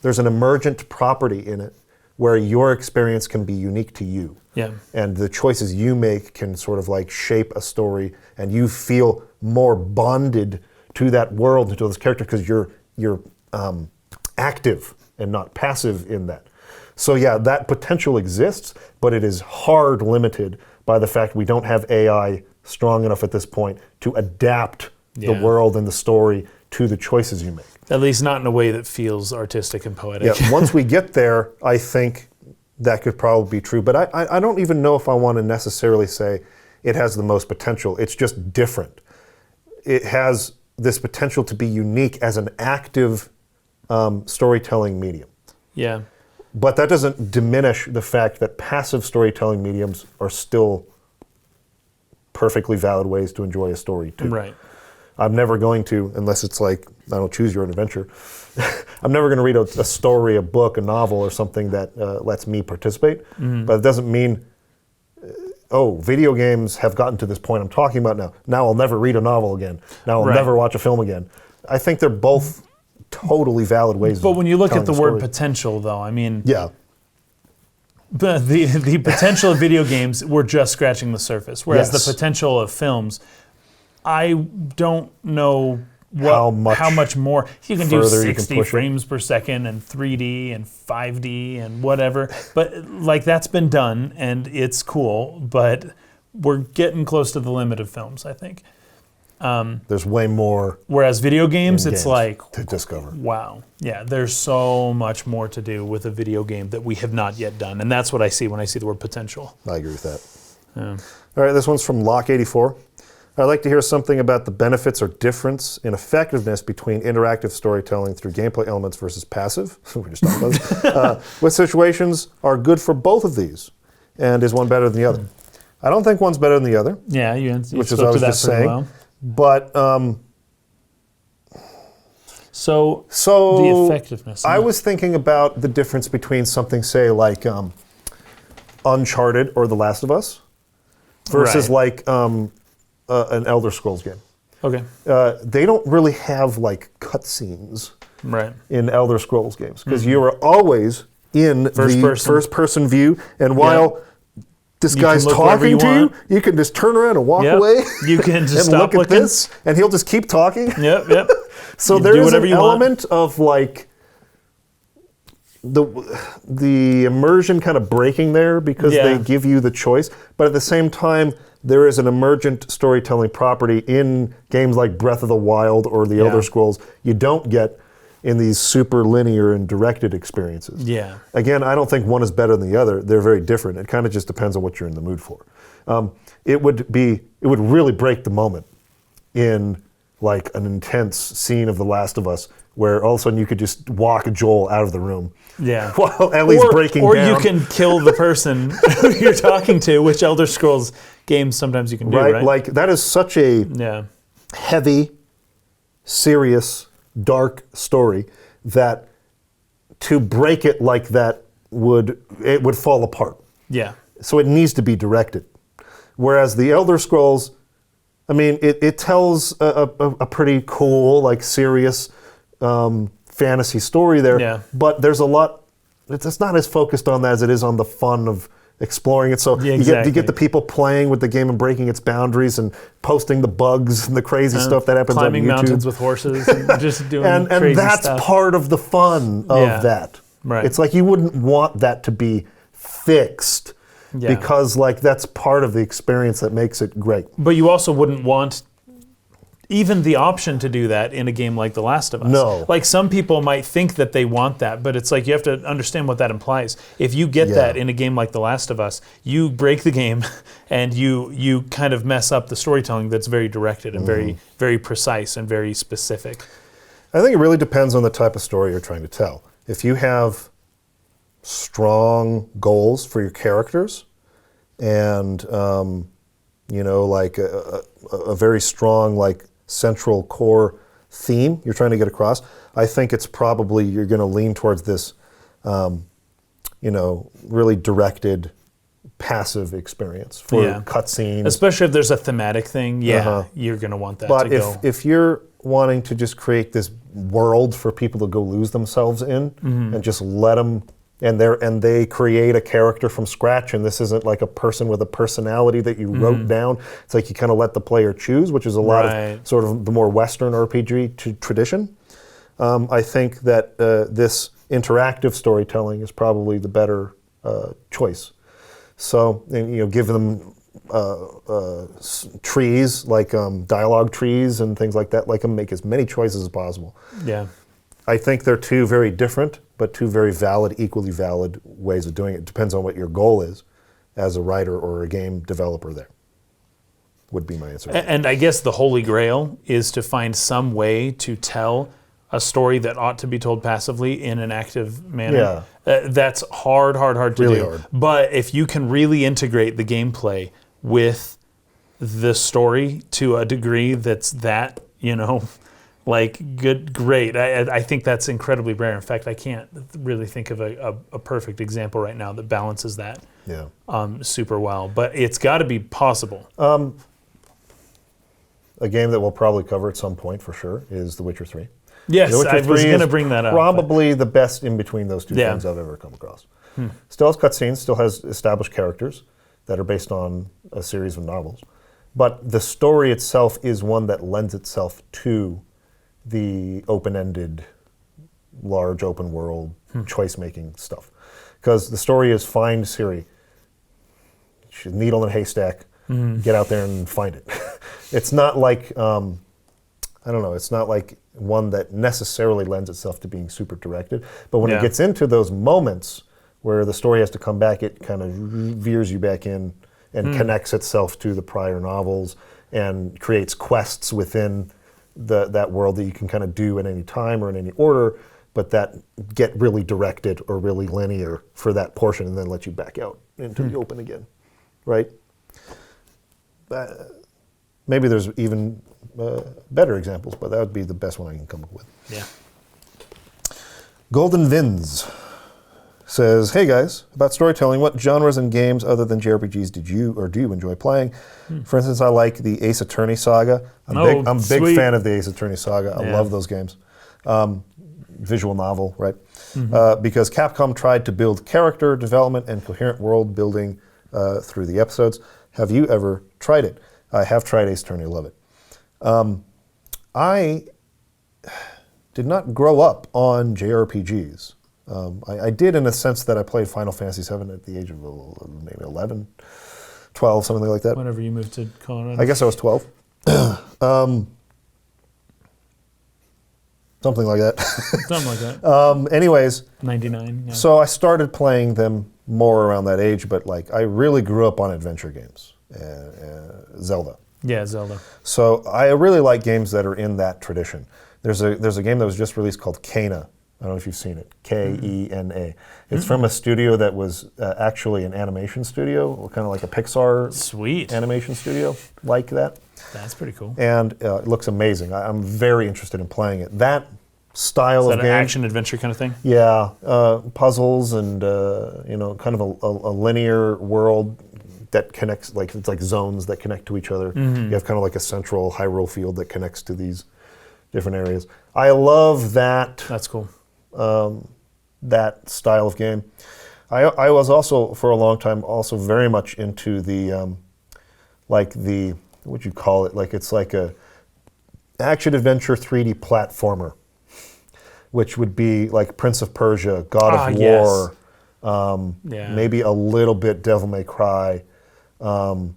A: There's an emergent property in it where your experience can be unique to you.
B: Yeah.
A: And the choices you make can sort of like shape a story, and you feel more bonded to that world and to those characters because you're active and not passive in that. So yeah, that potential exists, but it is hard limited by the fact we don't have AI strong enough at this point to adapt the world and the story to the choices you make.
B: At least not in a way that feels artistic and poetic.
A: Yeah, once we get there, I think that could probably be true. But I don't even know if I want to necessarily say it has the most potential. It's just different. It has this potential to be unique as an active storytelling medium.
B: Yeah.
A: But that doesn't diminish the fact that passive storytelling mediums are still perfectly valid ways to enjoy a story too.
B: Right.
A: I'm never going to, unless it's like, I don't choose your own adventure, I'm never going to read a story, a book, a novel, or something that lets me participate. Mm-hmm. But it doesn't mean, video games have gotten to this point I'm talking about now. Now I'll never read a novel again. Now I'll never watch a film again. I think they're both totally valid ways.
B: But when you look at the word
A: story.
B: Potential, though, I mean,
A: but
B: the potential of video games, we're just scratching the surface. Whereas the potential of films, I don't know how much more. You can do 60 frames per second and 3D and 5D and whatever. But like that's been done and it's cool. But we're getting close to the limit of films, I think.
A: There's way more.
B: Whereas video games, it's like
A: to discover.
B: Wow, yeah. There's so much more to do with a video game that we have not yet done, and that's what I see when I see the word potential.
A: I agree with that. Yeah. All right, this one's from Lock84. I'd like to hear something about the benefits or difference in effectiveness between interactive storytelling through gameplay elements versus passive. We just talked about this. What situations are good for both of these, and is one better than the other? I don't think one's better than the other.
B: Yeah, you
A: which is what I was just saying.
B: Well.
A: But
B: so the effectiveness.
A: I was thinking about the difference between something, say, like Uncharted or The Last of Us, versus like an Elder Scrolls game.
B: Okay.
A: They don't really have like cutscenes
B: Right.
A: in Elder Scrolls games, because you are always in the first-person view, and while this guy's talking to you, you can just turn around and walk away.
B: You can just
A: and
B: stop
A: look at this, and he'll just keep talking.
B: Yep.
A: So there is an element of like the immersion kind of breaking there, because they give you the choice, but at the same time, there is an emergent storytelling property in games like Breath of the Wild or the Elder Scrolls you don't get in these super linear and directed experiences.
B: Yeah.
A: Again, I don't think one is better than the other. They're very different. It kind of just depends on what you're in the mood for. It would really break the moment in like an intense scene of The Last of Us, where all of a sudden you could just walk Joel out of the room.
B: Yeah.
A: While at least breaking down.
B: Or you can kill the person who you're talking to, which Elder Scrolls games sometimes you can do, right?
A: Like that is such a heavy, serious, dark story that to break it like that would fall apart.
B: Yeah.
A: So it needs to be directed. Whereas the Elder Scrolls, I mean, it tells a pretty cool, like serious fantasy story there.
B: Yeah.
A: But there's a lot. It's not as focused on that as it is on the fun of exploring it. So you get the people playing with the game and breaking its boundaries and posting the bugs and the crazy stuff that happens on YouTube.
B: Climbing mountains with horses and just doing
A: and
B: crazy
A: that's
B: stuff.
A: part of the fun of that.
B: Right.
A: It's like you wouldn't want that to be fixed because like that's part of the experience that makes it great.
B: But you also wouldn't want even the option to do that in a game like The Last of Us.
A: No.
B: Like some people might think that they want that, but it's like you have to understand what that implies. If you get that in a game like The Last of Us, you break the game and you kind of mess up the storytelling that's very directed and very, very precise and very specific.
A: I think it really depends on the type of story you're trying to tell. If you have strong goals for your characters and, like a very strong, like, central core theme you're trying to get across, I think it's probably you're going to lean towards this, really directed, passive experience for cutscenes.
B: Especially if there's a thematic thing, you're going to want that
A: to
B: go.
A: But if you're wanting to just create this world for people to go lose themselves in and just let them, and they create a character from scratch, and this isn't like a person with a personality that you wrote down. It's like you kind of let the player choose, which is a lot of sort of the more Western RPG tradition. I think that this interactive storytelling is probably the better choice. So, give them trees, like dialogue trees and things like that, like them make as many choices as possible.
B: Yeah.
A: I think they're two very different, but two very valid, equally valid ways of doing it. It depends on what your goal is as a writer or a game developer there, would be my answer.
B: And I guess the holy grail is to find some way to tell a story that ought to be told passively in an active manner. That's hard to do.
A: Hard.
B: But if you can really integrate the gameplay with the story to a degree that's great. I think that's incredibly rare. In fact, I can't really think of a perfect example right now that balances that super well. But it's got to be possible.
A: A game that we'll probably cover at some point for sure is The Witcher 3.
B: Yes, I was going to bring that up.
A: Probably the best in between those two things I've ever come across. Still has cutscenes, still has established characters that are based on a series of novels. But the story itself is one that lends itself to the open-ended, large open world choice-making stuff. Because the story is find Ciri. She's a needle in a haystack. Get out there and find it. It's not like, it's not like one that necessarily lends itself to being super directed. But when it gets into those moments where the story has to come back, it kind of veers you back in and connects itself to the prior novels and creates quests within that world that you can kind of do at any time or in any order, but that get really directed or really linear for that portion and then let you back out into the open again, right? Maybe there's even better examples, but that would be the best one I can come up with.
B: Yeah.
A: Golden Vins says, hey guys, about storytelling, what genres and games other than JRPGs do you enjoy playing? For instance, I like the Ace Attorney saga. I'm a big fan of the Ace Attorney saga. I love those games. visual novel, right? Because Capcom tried to build character development and coherent world building through the episodes. Have you ever tried it? I have tried Ace Attorney, love it. I did not grow up on JRPGs. I did in a sense that I played Final Fantasy VII at the age of maybe 11, 12, something like that.
B: Whenever you moved to Colorado.
A: I guess I was 12. Something like that.
B: Something like that.
A: Anyways,
B: 99. Yeah.
A: so I started playing them more around that age, but like I really grew up on adventure games, Zelda.
B: Yeah, Zelda.
A: So I really like games that are in that tradition. There's a game that was just released called Kena. I don't know if you've seen it. Kena. It's from a studio that was actually an animation studio, kind of like a Pixar
B: Sweet.
A: animation studio, like that.
B: That's pretty cool.
A: And it looks amazing. I'm very interested in playing it. That style
B: Is that
A: of
B: an
A: game,
B: action adventure kind of thing?
A: yeah, puzzles and kind of a linear world that connects, like it's like zones that connect to each other. You have kind of like a central Hyrule field that connects to these different areas. I love that.
B: That's cool.
A: That style of game. I was also for a long time also very much into the what'd you call it? Like it's like a action adventure 3D platformer, which would be like Prince of Persia, God of War, maybe a little bit Devil May Cry, that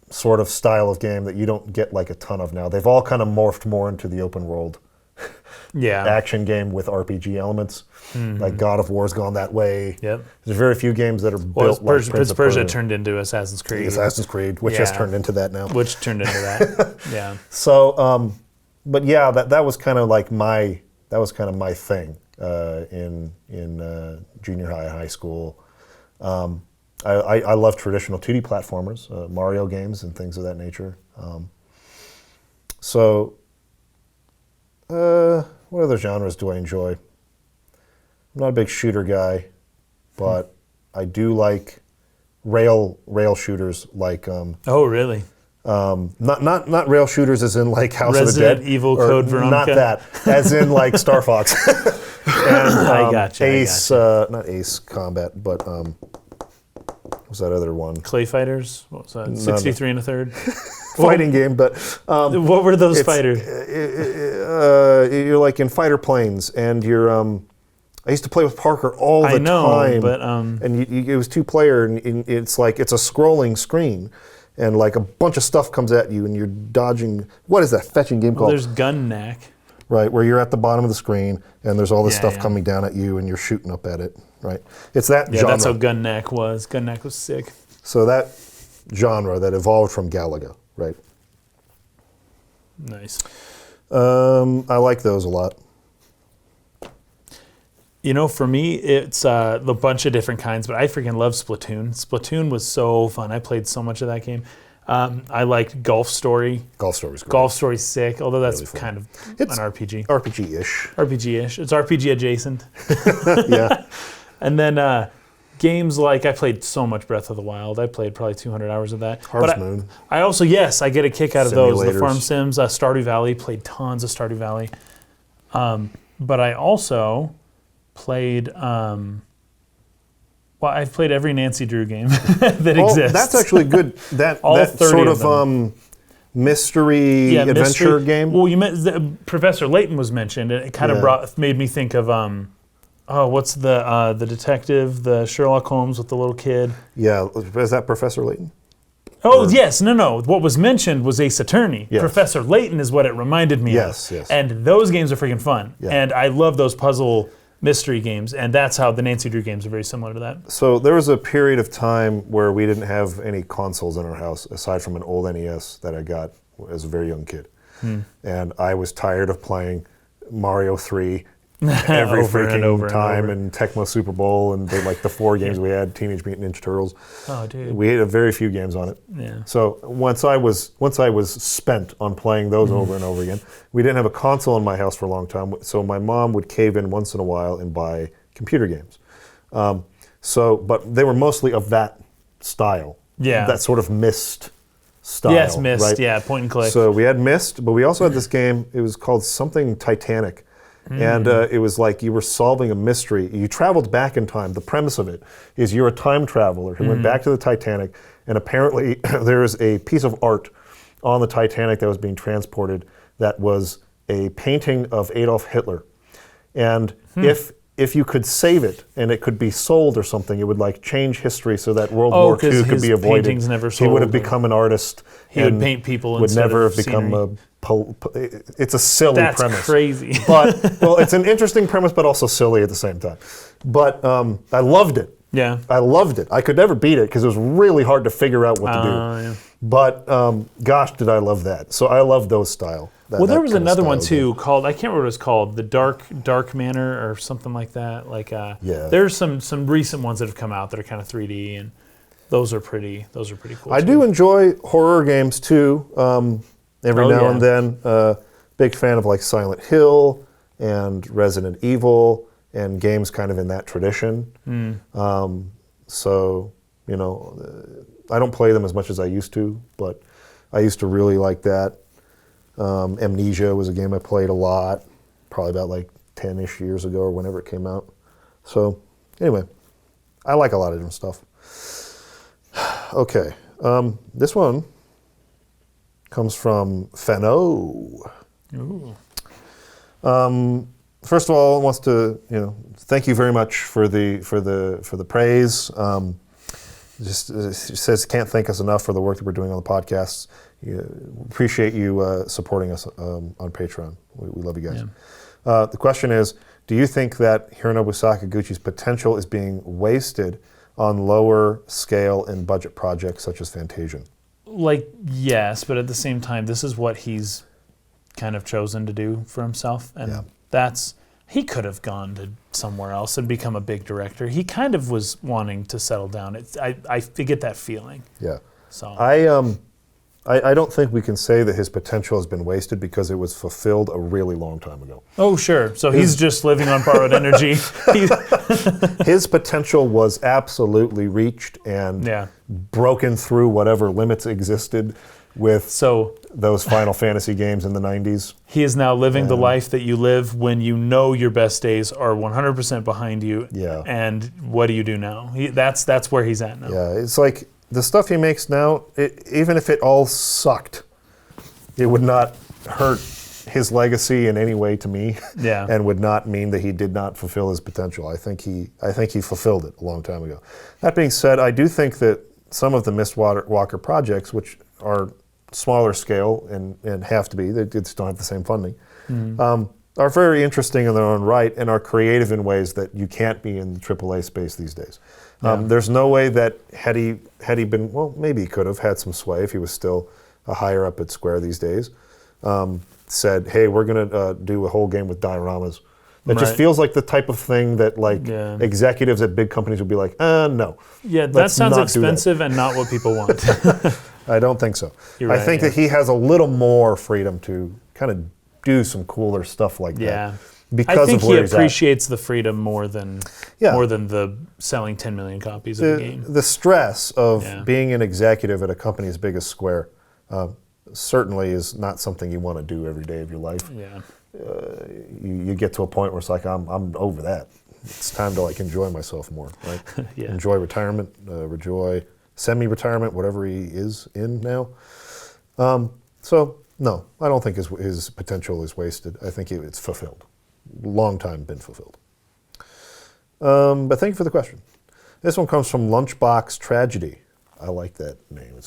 A: sort of style of game that you don't get like a ton of now. They've all kind of morphed more into the open world action game with RPG elements. Like God of War's gone that way.
B: Yep.
A: There's very few games that are built like
B: Prince of Persia turned into Assassin's Creed.
A: Assassin's Creed, which has turned into that now.
B: Which turned into that. Yeah.
A: So, but yeah, that was kind of like my thing in junior high, high school. I love traditional 2D platformers, Mario games and things of that nature. What other genres do I enjoy? I'm not a big shooter guy, but I do like rail shooters like.
B: Oh, really?
A: Not rail shooters as in like House
B: Resident
A: of the Dead.
B: Evil Code Veronica.
A: Not that, as in like Star Fox. And,
B: I gotcha.
A: Ace, not Ace Combat, but what's that other one?
B: Clay Fighters? What was that? 63 and a third?
A: Fighting game, but
B: what were those fighters?
A: You're like in fighter planes, and you're. I used to play with Parker all the time,
B: but
A: and it was 2-player, and it's like it's a scrolling screen, and like a bunch of stuff comes at you, and you're dodging. What is that fetching game called?
B: There's Gun Knack.
A: Right, where you're at the bottom of the screen, and there's all this stuff coming down at you, and you're shooting up at it. Right, it's that genre.
B: Yeah, that's how Gun Knack was. Gun Knack was sick.
A: So that genre that evolved from Galaga, right?
B: Nice.
A: I like those a lot.
B: You know, for me, it's a bunch of different kinds, but I freaking love Splatoon. Splatoon was so fun. I played so much of that game. I liked Golf Story.
A: Golf Story's great.
B: Golf Story's sick, although that's
A: Really fun.
B: kind of
A: It's
B: an RPG.
A: RPG-ish.
B: RPG-ish. It's RPG adjacent.
A: Yeah.
B: And then games like, I played so much Breath of the Wild. I played probably 200 hours of that.
A: Harvest Moon.
B: I also, yes, I get a kick out of those. The
A: Simulators.
B: Farm Sims, Stardew Valley, played tons of Stardew Valley. But I also played, I've played every Nancy Drew game that exists.
A: That's actually good. That
B: All
A: that
B: 30
A: sort
B: of
A: of mystery adventure game.
B: Well, Professor Layton was mentioned, and it kind of made me think of what's the detective, the Sherlock Holmes with the little kid?
A: Yeah, is that Professor Layton?
B: Oh, yes. No. What was mentioned was Ace Attorney.
A: Yes.
B: Professor Layton is what it reminded me of.
A: Yes.
B: And those games are freaking fun.
A: Yeah.
B: And I love those puzzle mystery games, and that's how the Nancy Drew games are very similar to that.
A: So there was a period of time where we didn't have any consoles in our house aside from an old NES that I got as a very young kid. And I was tired of playing Mario 3 every freaking time and Tecmo Super Bowl and the 4 games we had, Teenage Mutant Ninja Turtles.
B: Oh, dude.
A: We had very few games on it.
B: Yeah.
A: So once I was spent on playing those over and over again, we didn't have a console in my house for a long time. So my mom would cave in once in a while and buy computer games. But they were mostly of that style.
B: Yeah.
A: That sort of Myst style.
B: Yes, Myst,
A: right?
B: yeah, point and click.
A: So we had Myst, but we also had this game. It was called something Titanic. And it was like you were solving a mystery. You traveled back in time. The premise of it is you're a time traveler who went back to the Titanic, and apparently there is a piece of art on the Titanic that was being transported that was a painting of Adolf Hitler. And if you could save it and it could be sold or something, it would like change history so that World War II could be avoided.
B: Paintings never
A: He would have
B: sold,
A: become an artist.
B: He would paint people
A: would
B: instead
A: never
B: of
A: have become
B: scenery.
A: it's a silly
B: That's
A: premise.
B: crazy.
A: But well, it's an interesting premise, but also silly at the same time. But I loved it.
B: Yeah.
A: I loved it. I could never beat it because it was really hard to figure out what to do.
B: Yeah.
A: But gosh, did I love that. So I love those style.
B: Well, there was
A: kind of
B: another one
A: style
B: too called, I can't remember what it's called, the Dark Manor or something like that. Like
A: Yeah.
B: there's some recent ones that have come out that are kind of 3D, and those are pretty cool.
A: I
B: too.
A: do enjoy horror games too. Every now
B: yeah.
A: and then, big fan of like Silent Hill and Resident Evil and games kind of in that tradition. So you know, I don't play them as much as I used to, but I used to really like that. Amnesia was a game I played a lot, probably about like 10-ish years ago or whenever it came out. So anyway, I like a lot of different stuff. Okay, this one comes from Fano.
B: Ooh.
A: First of all, wants to thank you very much for the praise. She says can't thank us enough for the work that we're doing on the podcasts. Appreciate you supporting us on Patreon. We love you guys.
B: Yeah.
A: The question is, do you think that Hironobu Sakaguchi's potential is being wasted on lower scale and budget projects such as Fantasian?
B: Like, yes, but at the same time, this is what he's kind of chosen to do for himself, and he could have gone to somewhere else and become a big director. He kind of was wanting to settle down. I get that feeling.
A: Yeah.
B: So
A: I don't think we can say that his potential has been wasted because it was fulfilled a really long time ago.
B: Oh, sure. So he's just living on borrowed energy.
A: His potential was absolutely reached and broken through whatever limits existed with those Final Fantasy games in the 90s.
B: He is now living the life that you live when you know your best days are 100% behind you.
A: Yeah.
B: And what do you do now? That's where he's at now.
A: Yeah, it's like the stuff he makes now, even if it all sucked, it would not hurt his legacy in any way to me.
B: Yeah.
A: And would not mean that he did not fulfill his potential. I think he fulfilled it a long time ago. That being said, I do think that some of the Mistwalker projects, which are smaller scale and have to be, they just don't have the same funding, are very interesting in their own right and are creative in ways that you can't be in the AAA space these days. There's no way that had he been, well, maybe he could have had some sway if he was still a higher up at Square these days, said, hey, we're going to do a whole game with dioramas. It just feels like the type of thing that executives at big companies would be like, no.
B: Yeah, that sounds expensive and not what people want.
A: I don't think so.
B: Right,
A: I think that he has a little more freedom to kind of do some cooler stuff like that. Because
B: I think
A: of where
B: he
A: he's
B: appreciates the freedom more than the selling 10 million copies of the game.
A: The stress of being an executive at a company as big as Square certainly is not something you want to do every day of your life.
B: Yeah.
A: You get to a point where it's like, I'm over that. It's time to enjoy myself more, right? Enjoy retirement, enjoy semi-retirement, whatever he is in now. So no, I don't think his potential is wasted. I think it's fulfilled. Long time been fulfilled. But thank you for the question. This one comes from Lunchbox Tragedy. I like that name.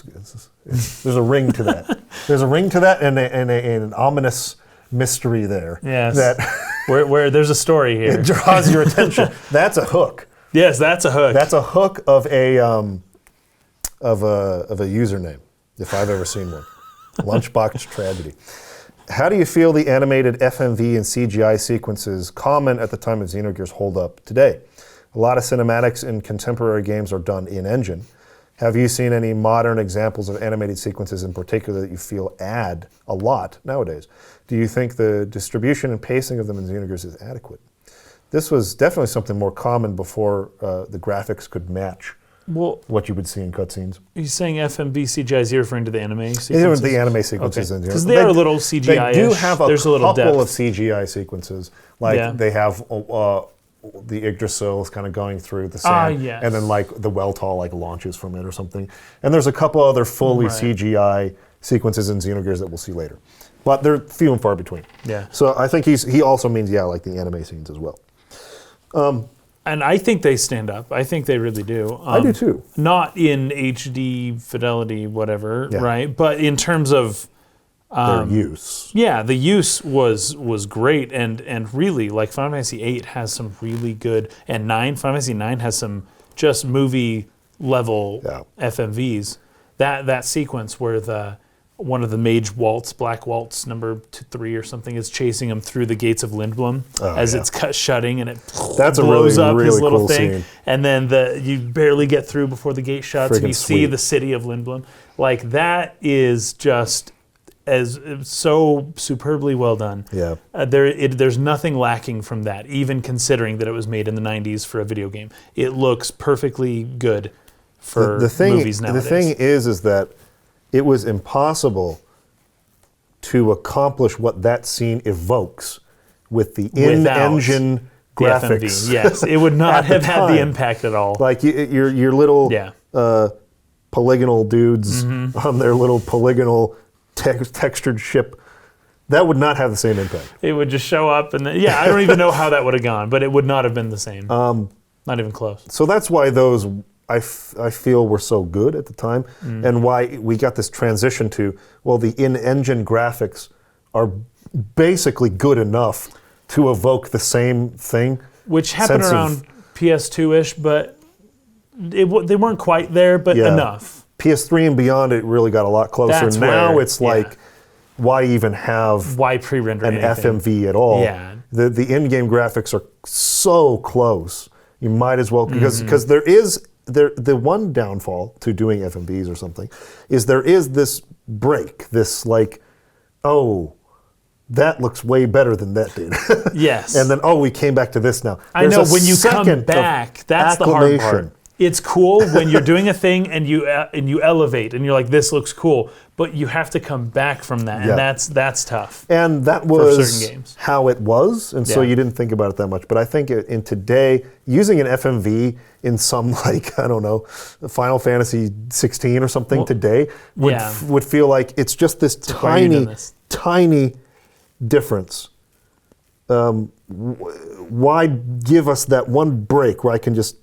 A: There's a ring to that. There's a ring to that and an ominous mystery there.
B: Yes.
A: That
B: where there's a story here.
A: It draws your attention. That's a hook.
B: Yes, that's a hook.
A: That's a hook of a username, if I've ever seen one. Lunchbox Tragedy. How do you feel the animated FMV and CGI sequences common at the time of Xenogears hold up today? A lot of cinematics in contemporary games are done in-engine. Have you seen any modern examples of animated sequences in particular that you feel add a lot nowadays? Do you think the distribution and pacing of them in Xenogears is adequate? This was definitely something more common before the graphics could match
B: Well,
A: what you would see in cutscenes.
B: he's saying FMV CGI is referring to the anime sequences?
A: It was the anime sequences in here.
B: Because they are a little CGI-ish.
A: They do have
B: There's a little
A: couple
B: depth.
A: of CGI sequences. Like they have the Yggdrasil is kind of going through the sand,
B: yes.
A: and then like the Weltall like launches from it or something. And there's a couple other fully CGI sequences in Xenogears that we'll see later, but they're few and far between.
B: Yeah.
A: So I think he also means like the anime scenes as well.
B: And I think they stand up. I think they really do.
A: I do too.
B: Not in HD fidelity, whatever, right? But in terms of
A: their use.
B: Yeah, the use was great, and really, like Final Fantasy VIII has some really good, and Final Fantasy IX has some just movie level FMVs. That sequence where one of the mage waltz, Black Waltz number 3 or something, is chasing him through the gates of Lindblom as it's shutting, and it blows up his little
A: cool
B: thing,
A: scene.
B: and then you barely get through before the gate shuts, and you see the city of Lindblom. Like that is just so superbly well done.
A: Yeah.
B: There's nothing lacking from that, even considering that it was made in the 90s for a video game. It looks perfectly good for movies nowadays.
A: The thing is that it was impossible to accomplish what that scene evokes with the in-engine graphics.
B: FMV. Yes, it would not have had the impact at all.
A: Like your little polygonal dudes on their little polygonal textured ship, that would not have the same impact.
B: It would just show up, and I don't even know how that would have gone, but it would not have been the same. Not even close.
A: So that's why those I feel were so good at the time, and why we got this transition to, well, the in-engine graphics are basically good enough to evoke the same thing.
B: Which happened around PS2-ish, but they weren't quite there, but enough.
A: PS3 and beyond, it really got a lot closer.
B: That's
A: now
B: where,
A: it's like, why even have
B: pre-render
A: an
B: anything?
A: FMV at all?
B: Yeah.
A: The in-game graphics are so close. You might as well, because there is the one downfall to doing FMVs or something is there is this break, this like, oh, that looks way better than that did.
B: Yes.
A: And then, we came back to this now.
B: I know, when you come back, that's the hard part. It's cool when you're doing a thing and you elevate and you're like, this looks cool, but you have to come back from that, and that's tough.
A: And that was how it was, and so you didn't think about it that much. But I think in today, using an FMV in some, like, I don't know, Final Fantasy 16 or something today would feel like it's just this tiny difference. Why give us that one break where I can just,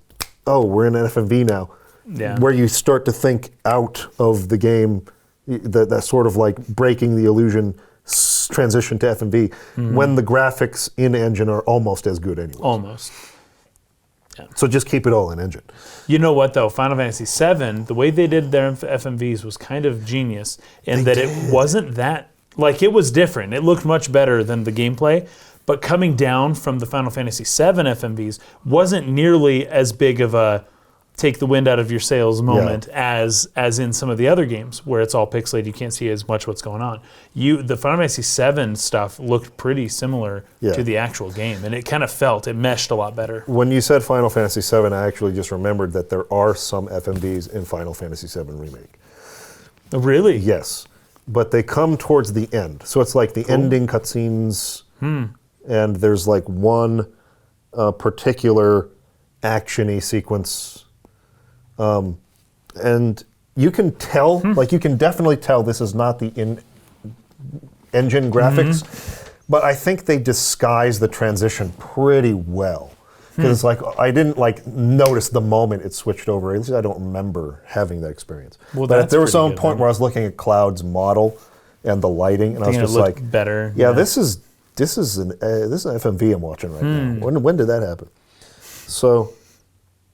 A: we're in an FMV now, where you start to think out of the game, that sort of like breaking the illusion transition to FMV, when the graphics in engine are almost as good anyway.
B: Almost.
A: Yeah. So just keep it all in engine.
B: You know what though, Final Fantasy VII, the way they did their FMVs was kind of genius in that it wasn't that, like, it was different. It looked much better than the gameplay. But coming down from the Final Fantasy VII FMVs wasn't nearly as big of a take the wind out of your sails moment as in some of the other games where it's all pixelated. You can't see as much what's going on. The Final Fantasy VII stuff looked pretty similar to the actual game, and it kind of it meshed a lot better.
A: When you said Final Fantasy VII, I actually just remembered that there are some FMVs in Final Fantasy VII Remake.
B: Really?
A: Yes. But they come towards the end. So it's like the ending cutscenes. And there's like one particular action-y sequence. And you can tell, like you can definitely tell this is not the in-engine graphics, but I think they disguise the transition pretty well. Because it's like, I didn't like notice the moment it switched over. At least I don't remember having that experience.
B: Well,
A: but there was some point where I was looking at Cloud's model and the lighting, and I was just like,
B: better.
A: Yeah, this is an FMV I'm watching right now. When did that happen? So,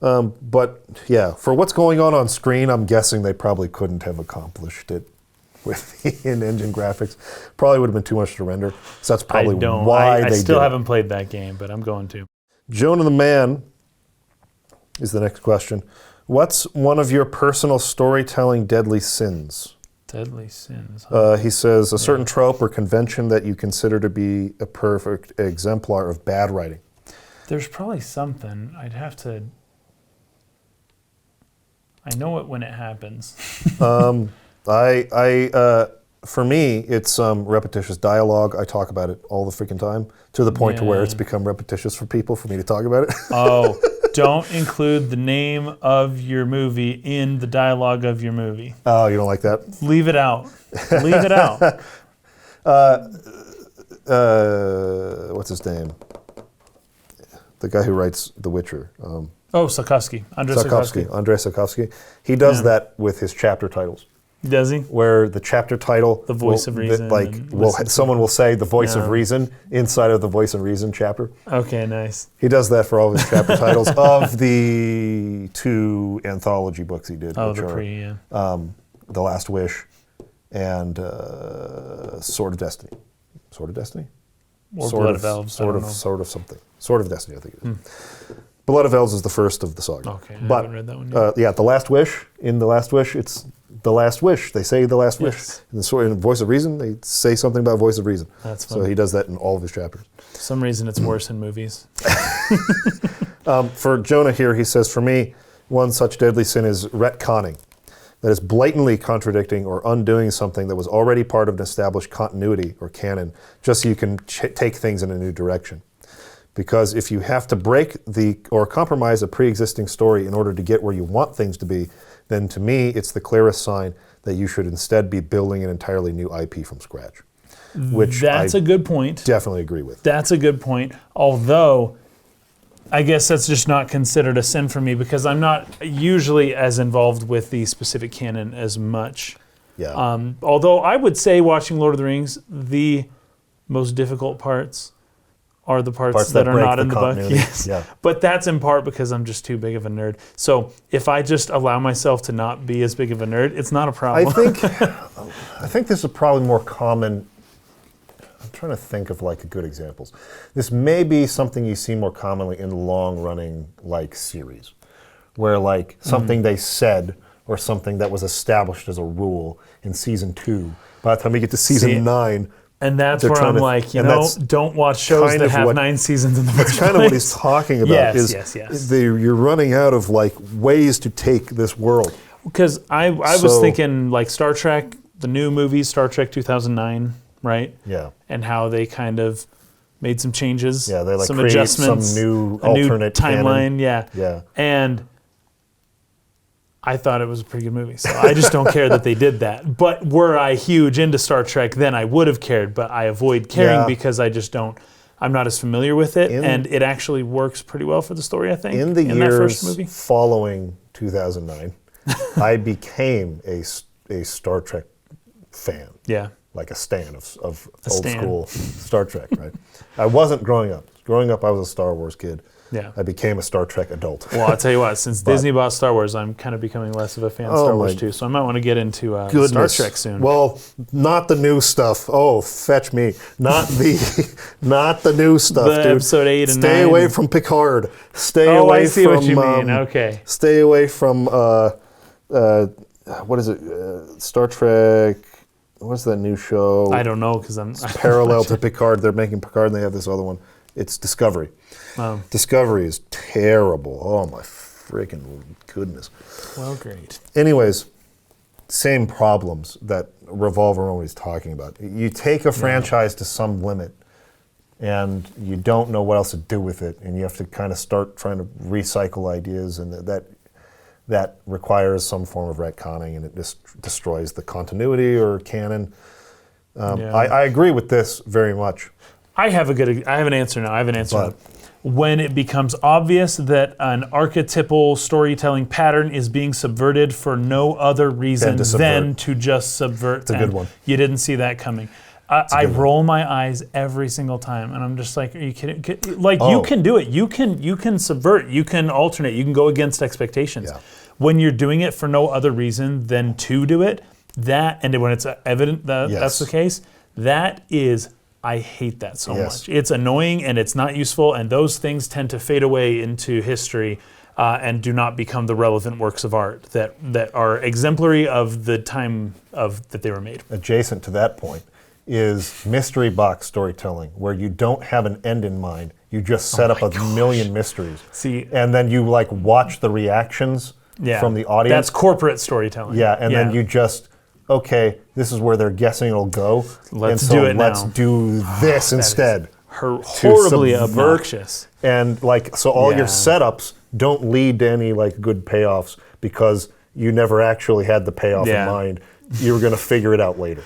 A: but yeah, for what's going on screen, I'm guessing they probably couldn't have accomplished it with the in-engine graphics. Probably would have been too much to render. So that's probably why they did it.
B: I still haven't played that game, but I'm going to.
A: Jonah the Man is the next question. What's one of your personal storytelling deadly sins?
B: Deadly sins.
A: He says a certain trope or convention that you consider to be a perfect exemplar of bad writing.
B: There's probably something. I'd have to. I know it when it happens.
A: For me, it's repetitious dialogue. I talk about it all the freaking time to the point to where it's become repetitious for people for me to talk about it.
B: Oh, don't include the name of your movie in the dialogue of your movie.
A: Oh, you don't like that?
B: Leave it out. Leave it out.
A: What's his name? The guy who writes The Witcher.
B: Sakaguchi. Andrei Sakaguchi.
A: Andrei Sakaguchi. He does that with his chapter titles.
B: Does he?
A: Where the chapter title,
B: the voice of reason,
A: someone will say the voice of reason inside of the voice of reason chapter.
B: Okay, nice.
A: He does that for all of his chapter titles of the 2 anthology books he did.
B: Oh,
A: which are, The Last Wish and Sword of Destiny. Sword of Destiny?
B: Or Blood of Elves.
A: Sort of something. Sword of Destiny, I think it is. Blood of Elves is the first of the saga.
B: Okay, I haven't read that one yet.
A: The Last Wish. In The Last Wish, it's The Last Wish. They say The Last Wish. In Voice of Reason, they say something about Voice of Reason.
B: That's funny.
A: So he does that in all of his chapters.
B: For some reason, it's worse in movies.
A: For Jonah here, he says, for me, one such deadly sin is retconning. That is blatantly contradicting or undoing something that was already part of an established continuity or canon, just so you can take things in a new direction. Because if you have to break or compromise a pre-existing story in order to get where you want things to be, then to me, it's the clearest sign that you should instead be building an entirely new IP from scratch. Which
B: That's a good point.
A: Definitely agree with.
B: That's a good point. Although, I guess that's just not considered a sin for me because I'm not usually as involved with the specific canon as much.
A: Yeah.
B: Although I would say watching Lord of the Rings, the most difficult parts are the parts that are not in the book. Yes.
A: Yeah.
B: But that's in part because I'm just too big of a nerd. So if I just allow myself to not be as big of a nerd, it's not a problem.
A: I think this is probably more common. I'm trying to think of like good examples. This may be something you see more commonly in long-running like series, where like something they said or something that was established as a rule in season 2. By the time we get to season 9.
B: And that's where I'm like, don't watch shows that have 9 seasons in the first place.
A: That's kind of what he's talking about.
B: Yes.
A: You're running out of like ways to take this world.
B: Because I was thinking like Star Trek, the new movie, Star Trek 2009, right?
A: Yeah.
B: And how they kind of made some changes.
A: Yeah, they like
B: some
A: create
B: adjustments,
A: some new
B: a new
A: alternate
B: timeline.
A: canon.
B: Yeah. And I thought it was a pretty good movie. So I just don't care that they did that. But were I huge into Star Trek, then I would have cared. But I avoid caring because I just don't. I'm not as familiar with it, and it actually works pretty well for the story, I think.
A: In the
B: that first
A: years
B: movie.
A: following 2009, I became a Star Trek fan.
B: Yeah.
A: Like a stan of old
B: stan.
A: school Star Trek, right? I wasn't growing up. Growing up, I was a Star Wars kid.
B: Yeah.
A: I became a Star Trek adult.
B: Well, I'll tell you what, since Disney bought Star Wars, I'm kind of becoming less of a fan of Star Wars too, so I might want to get into Star Trek soon.
A: Well, not the new stuff. Oh, fetch me. Not the new stuff,
B: the
A: dude.
B: episode 8 and 9.
A: Stay away from Picard. Stay away from...
B: I see what you mean. Okay.
A: Stay away from, what is it? Star Trek... What's that new show?
B: I don't know, because
A: It's parallel to Picard. They're making Picard, and they have this other one. It's Discovery. Discovery is terrible. Oh, my freaking goodness.
B: Well, great.
A: Anyways, same problems that revolve around what he's talking about. You take a franchise to some limit, and you don't know what else to do with it, and you have to kind of start trying to recycle ideas, and that requires some form of retconning, and it just destroys the continuity or canon. I agree with this very much.
B: I have an answer now. When it becomes obvious that an archetypal storytelling pattern is being subverted for no other reason than to just subvert.
A: It's a good one.
B: You didn't see that coming. I roll my eyes every single time, and I'm just like, are you kidding? You can do it. You can subvert. You can alternate. You can go against expectations.
A: Yeah.
B: When you're doing it for no other reason than to do it, and when it's evident that that's the case, I hate that so much. It's annoying and it's not useful, and those things tend to fade away into history and do not become the relevant works of art that are exemplary of the time that they were made.
A: Adjacent to that point is mystery box storytelling, where you don't have an end in mind. You just set up a million mysteries.
B: See,
A: and then you like watch the reactions from the audience.
B: That's corporate storytelling.
A: Yeah, and then you just, okay, this is where they're guessing it'll go.
B: Let's do it now.
A: Let's do this instead.
B: Horribly obnoxious.
A: And like, so all your setups don't lead to any like good payoffs because you never actually had the payoff in mind. You were going to figure it out later.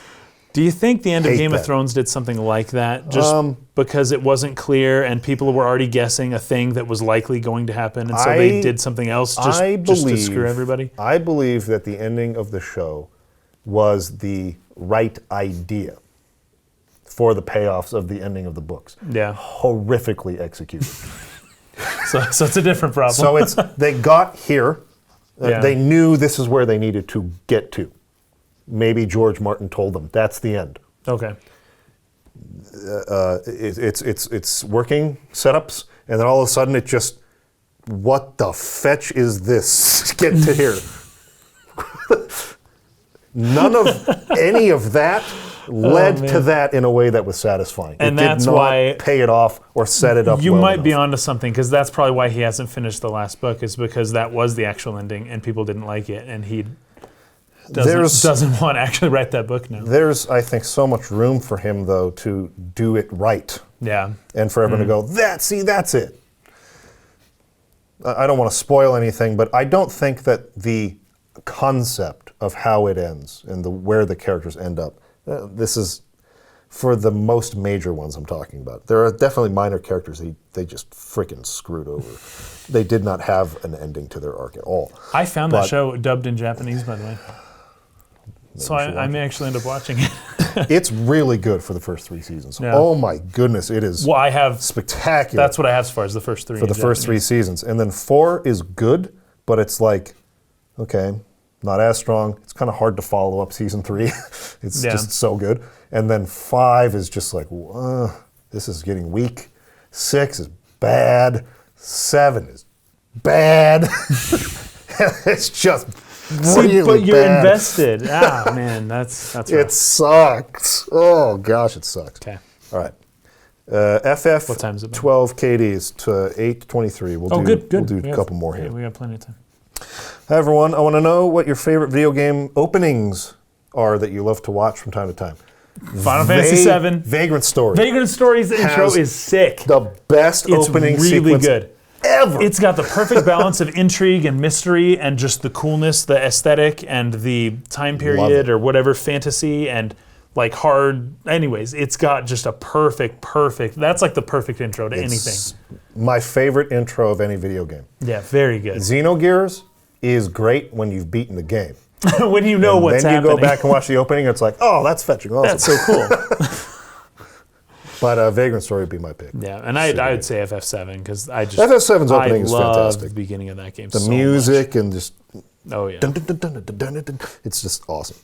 B: Do you think the end of Game of Thrones did something like that? Just because it wasn't clear and people were already guessing a thing that was likely going to happen, and so they did something else just to screw everybody? I
A: believe that the ending of the show was the right idea for the payoffs of the ending of the books.
B: Yeah.
A: Horrifically executed.
B: So it's a different problem.
A: So they got here. They knew this is where they needed to get to. Maybe George Martin told them that's the end.
B: Okay.
A: It's working setups, and then all of a sudden it just, what the fetch is this? Get to here. None of any of that led to that in a way that was satisfying.
B: And
A: that's
B: did not
A: why pay it off or set it up.
B: You
A: well
B: might
A: enough.
B: be onto something, because that's probably why he hasn't finished the last book, is because that was the actual ending and people didn't like it, and he doesn't want to actually write that book now.
A: There's, I think, so much room for him though to do it right.
B: Yeah.
A: And for everyone to go, that's it. I don't want to spoil anything, but I don't think that the concept of how it ends and where the characters end up, this is for the most major ones I'm talking about. There are definitely minor characters they just freaking screwed over. They did not have an ending to their arc at all.
B: I found that show dubbed in Japanese, by the way. So I may actually end up watching it.
A: It's really good for the first 3 seasons.
B: Yeah.
A: Oh my goodness, it is
B: I have
A: spectacular.
B: That's what I have as far as the first 3.
A: For the first 3 seasons. And then 4 is good, but it's like, okay, not as strong. It's kind of hard to follow up season 3. It's just so good. And then 5 is just like, this is getting weak. 6 is bad. 7 is bad. It's just really
B: but you're
A: bad.
B: invested. Man, that's rough.
A: It sucks. Oh gosh, it sucks.
B: Okay.
A: All right. FF
B: What time is it?
A: 12 KDs to 8:23. We'll do a couple more here.
B: We got plenty of time.
A: Hi everyone. I want to know what your favorite video game openings are that you love to watch from time to time.
B: Final Fantasy VII.
A: Vagrant Story.
B: Vagrant Story's intro is sick.
A: The best opening
B: really
A: sequence
B: good.
A: Ever.
B: It's got the perfect balance of intrigue and mystery and just the coolness, the aesthetic, and the time period or whatever, fantasy and like hard. Anyways, it's got just a perfect. That's like the perfect intro to anything.
A: My favorite intro of any video game.
B: Yeah, very good.
A: Xenogears is great when you've beaten the game.
B: When you know what's happening.
A: Then you go back and watch the opening, and it's like, oh, that's fetching awesome.
B: That's so cool.
A: But Vagrant Story would be my pick.
B: Yeah, and I would say FF7 because I just
A: FF7's opening is fantastic.
B: The beginning of that game.
A: The music and just
B: dun, dun, dun, dun, dun, dun, dun.
A: It's just awesome.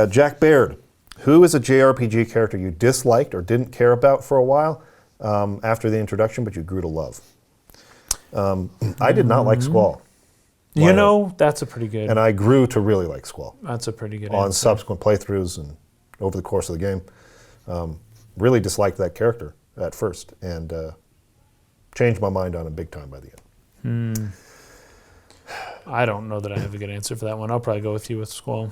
A: Jack Baird, who is a JRPG character you disliked or didn't care about for a while after the introduction, but you grew to love? I did not like Squall.
B: You know, that's a pretty good.
A: And I grew to really like Squall.
B: That's a pretty good
A: on
B: answer.
A: Subsequent playthroughs and over the course of the game. Really disliked that character at first and changed my mind on him big time by the end.
B: I don't know that I have a good answer for that one. I'll probably go with you with Squall.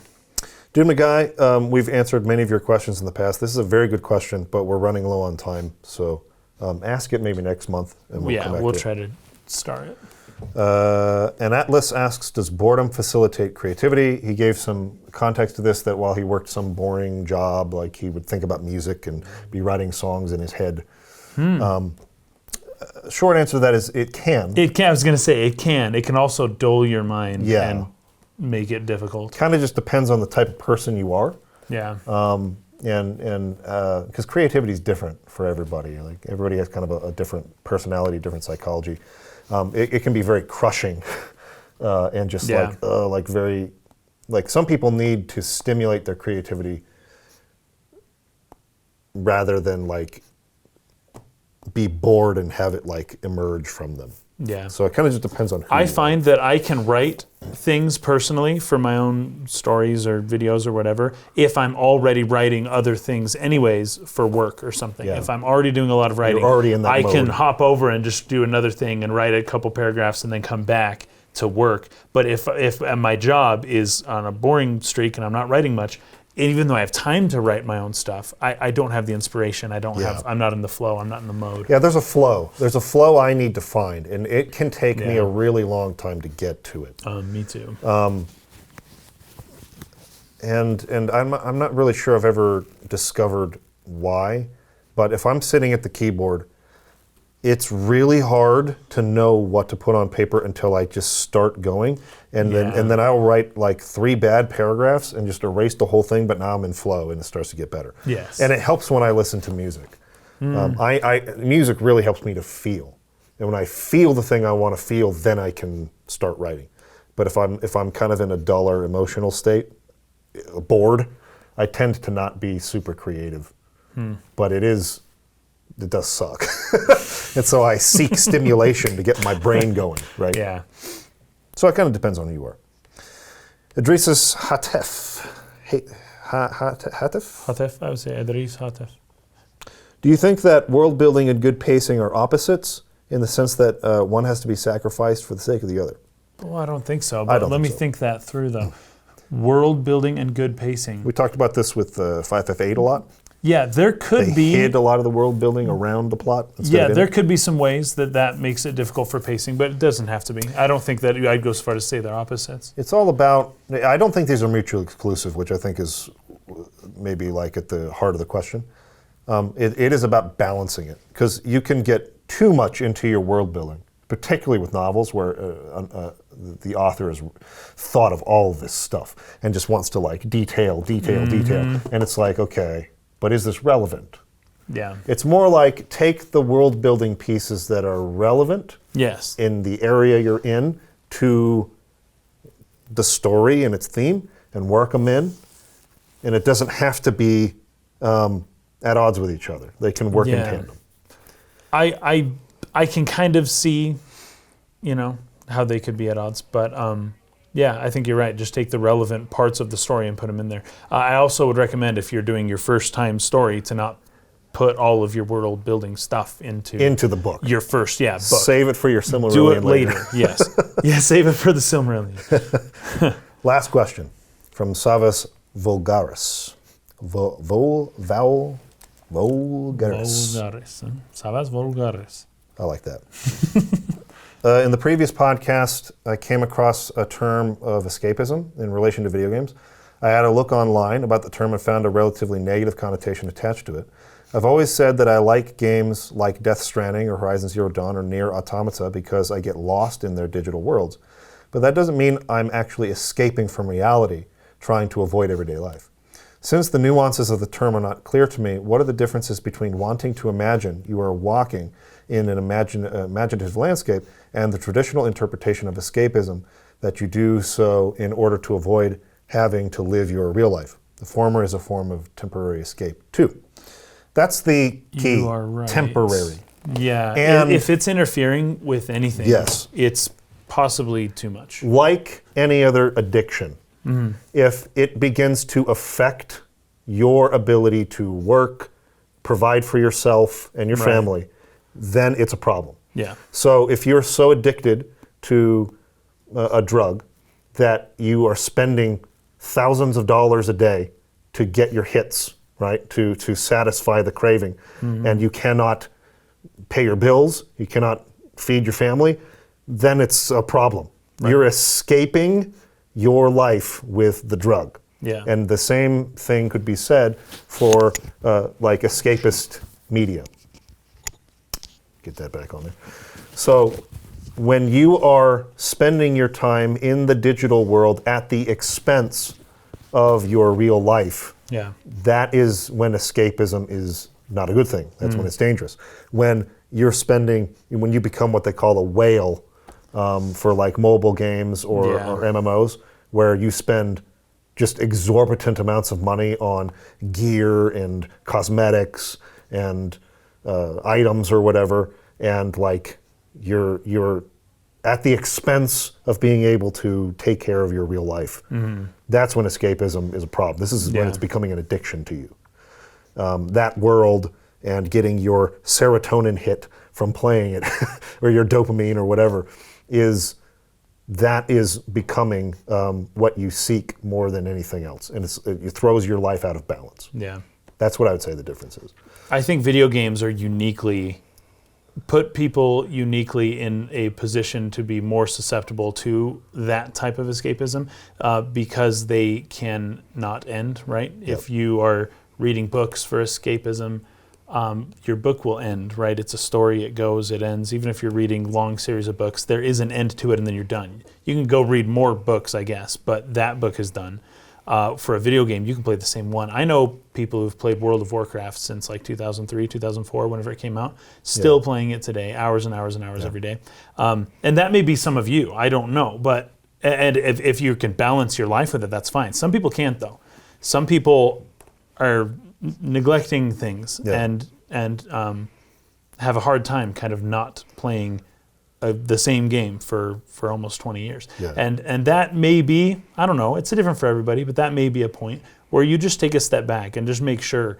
A: Dude McGuy, we've answered many of your questions in the past. This is a very good question, but we're running low on time, so ask it maybe next month. And we'll come back
B: we'll
A: to
B: try to start it.
A: And Atlas asks, does boredom facilitate creativity? He gave some context to this, that while he worked some boring job, like he would think about music and be writing songs in his head. Short answer to that is it can.
B: It can. I was going to say it can. It can also dull your mind
A: Yeah.
B: and make it difficult.
A: Kind of just depends on the type of person you are.
B: Yeah.
A: And because creativity is different for everybody. Like everybody has kind of a different personality, different psychology. It can be very crushing and just like very, like some people need to stimulate their creativity rather than like be bored and have it like emerge from them.
B: Yeah.
A: So it kind of just depends on who
B: I
A: you
B: find that I can write things personally for my own stories or videos or whatever if I'm already writing other things anyways for work or something.
A: Yeah.
B: If I'm already doing a lot of writing,
A: You're already in that
B: I
A: mode.
B: can hop over and just do another thing and write a couple paragraphs and then come back to work. But if my job is on a boring streak and I'm not writing much, even though I have time to write my own stuff, I don't have the inspiration. I'm not in the flow. I'm not in the mode.
A: Yeah, there's a flow. There's a flow I need to find, and it can take me a really long time to get to it.
B: Me too.
A: And I'm not really sure I've ever discovered why, but if I'm sitting at the keyboard, it's really hard to know what to put on paper until I just start going, and then I'll write like 3 bad paragraphs and just erase the whole thing. But now I'm in flow, and it starts to get better.
B: Yes,
A: and it helps when I listen to music. Music really helps me to feel, and when I feel the thing I want to feel, then I can start writing. But if I'm kind of in a duller emotional state, bored, I tend to not be super creative. But it does suck. And so I seek stimulation to get my brain going, right?
B: Yeah.
A: So it kind of depends on who you are. Idrisis Hatef. Hatef?
B: Hatef, I would say Idris Hatef.
A: Do you think that world building and good pacing are opposites in the sense that one has to be sacrificed for the sake of the other?
B: Well, I don't think so, but let me think that through though. World building and good pacing.
A: We talked about this with FF8 a lot.
B: Yeah, there could be.
A: They hid a lot of the world building around the plot.
B: Yeah, there could be some ways that makes it difficult for pacing, but it doesn't have to be. I don't think that I'd go so far to say they're opposites.
A: It's all about, I don't think these are mutually exclusive, which I think is maybe like at the heart of the question. It is about balancing it, because you can get too much into your world building, particularly with novels where the author has thought of all of this stuff and just wants to like detail. And it's like, okay, but is this relevant?
B: Yeah.
A: It's more like take the world building pieces that are relevant in the area you're in to the story and its theme and work them in. And it doesn't have to be at odds with each other. They can work in tandem.
B: I can kind of see, how they could be at odds, but I think you're right. Just take the relevant parts of the story and put them in there. I also would recommend, if you're doing your first time story, to not put all of your world building stuff into
A: the book.
B: Your first book.
A: Save it for your Silmarillion.
B: Do it later. Yes. Yeah, save it for the Silmarillion.
A: Last question from Savas Vulgaris. Vulgaris.
B: Savas Vulgaris.
A: I like that. In the previous podcast, I came across a term of escapism in relation to video games. I had a look online about the term and found a relatively negative connotation attached to it. I've always said that I like games like Death Stranding or Horizon Zero Dawn or Nier Automata because I get lost in their digital worlds. But that doesn't mean I'm actually escaping from reality, trying to avoid everyday life. Since the nuances of the term are not clear to me, what are the differences between wanting to imagine you are walking in an imaginative landscape and the traditional interpretation of escapism that you do so in order to avoid having to live your real life? The former is a form of temporary escape, too. That's the key.
B: You are right.
A: Temporary.
B: Yeah, and if it's interfering with anything, it's possibly too much.
A: Like any other addiction, if it begins to affect your ability to work, provide for yourself and your family, then it's a problem.
B: Yeah.
A: So if you're so addicted to a drug that you are spending thousands of dollars a day to get your hits, right, to satisfy the craving, and you cannot pay your bills, you cannot feed your family, then it's a problem. Right. You're escaping your life with the drug.
B: Yeah.
A: And the same thing could be said for like escapist media. Get that back on there. So when you are spending your time in the digital world at the expense of your real life, that is when escapism is not a good thing. That's when it's dangerous. When you become what they call a whale for like mobile games or MMOs, where you spend just exorbitant amounts of money on gear and cosmetics and items or whatever, and like you're at the expense of being able to take care of your real life. That's when escapism is a problem. This is when it's becoming an addiction to you. That world and getting your serotonin hit from playing it, or your dopamine or whatever, is that is becoming what you seek more than anything else, and it throws your life out of balance.
B: Yeah.
A: That's what I would say the difference is.
B: I think video games are put people uniquely in a position to be more susceptible to that type of escapism because they can not end, right?
A: Yep.
B: If you are reading books for escapism, your book will end, right? It's a story, it goes, it ends. Even if you're reading long series of books, there is an end to it and then you're done. You can go read more books, I guess, but that book is done. For a video game, you can play the same one. I know people who've played World of Warcraft since like 2003, 2004, whenever it came out, still playing it today, hours and hours and hours every day. And that may be some of you, I don't know. But and if you can balance your life with it, that's fine. Some people can't, though. Some people are neglecting things and have a hard time kind of not playing the same game for almost 20 years.
A: Yeah.
B: And that may be, I don't know, it's different for everybody, but that may be a point where you just take a step back and just make sure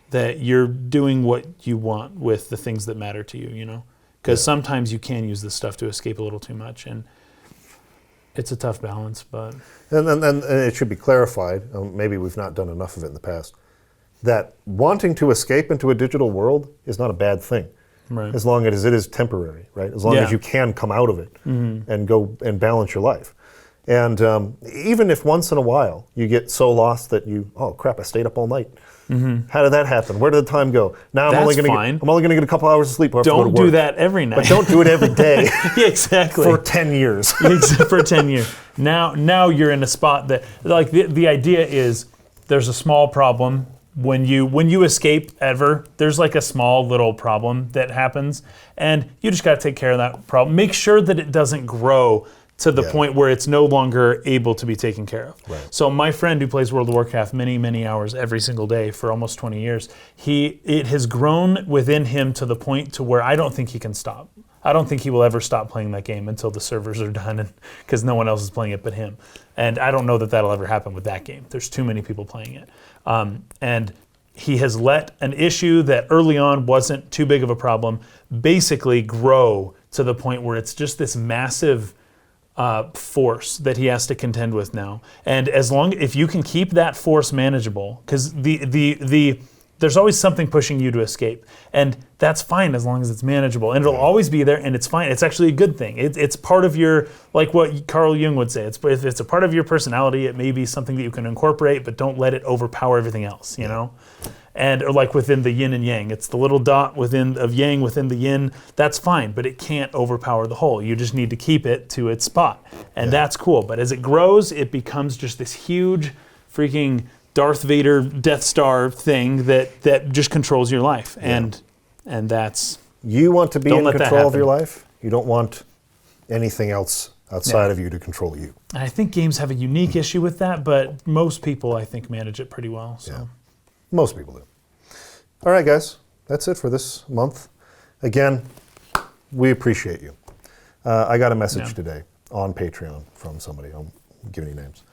B: that you're doing what you want with the things that matter to you, you know? Because sometimes you can use this stuff to escape a little too much, and it's a tough balance, but...
A: And it should be clarified, maybe we've not done enough of it in the past, that wanting to escape into a digital world is not a bad thing.
B: Right.
A: As long as it is temporary, right? As long as you can come out of it and go and balance your life. And even if once in a while you get so lost that oh crap, I stayed up all night. How did that happen? Where did the time go? Now I'm only going to get a couple hours of sleep.
B: Don't do that every night.
A: But don't do it every day.
B: Yeah, exactly.
A: For 10 years.
B: For 10 years. Now you're in a spot that, like, the idea is there's a small problem. When you escape ever, there's like a small little problem that happens, and you just got to take care of that problem. Make sure that it doesn't grow to the point where it's no longer able to be taken care of.
A: Right.
B: So my friend who plays World of Warcraft many hours every single day for almost 20 years, it has grown within him to the point to where I don't think he can stop. I don't think he will ever stop playing that game until the servers are done, because no one else is playing it but him. And I don't know that that'll ever happen with that game. There's too many people playing it. And he has let an issue that early on wasn't too big of a problem basically grow to the point where it's just this massive force that he has to contend with now. And if you can keep that force manageable, because there's always something pushing you to escape, and that's fine as long as it's manageable, and it'll always be there, and it's fine. It's actually a good thing. It's part of your, like what Carl Jung would say, if it's a part of your personality, it may be something that you can incorporate, but don't let it overpower everything else, you know? And or like within the yin and yang, it's the little dot of yang within the yin, that's fine, but it can't overpower the whole. You just need to keep it to its spot, and that's cool. But as it grows, it becomes just this huge freaking Darth Vader Death Star thing that just controls your life, and that's...
A: You want to be in control of your life. You don't want anything else outside of you to control you.
B: And I think games have a unique issue with that, but most people, I think, manage it pretty well. So.
A: Yeah. Most people do. All right, guys. That's it for this month. Again, we appreciate you. I got a message today on Patreon from somebody. I'm giving you names.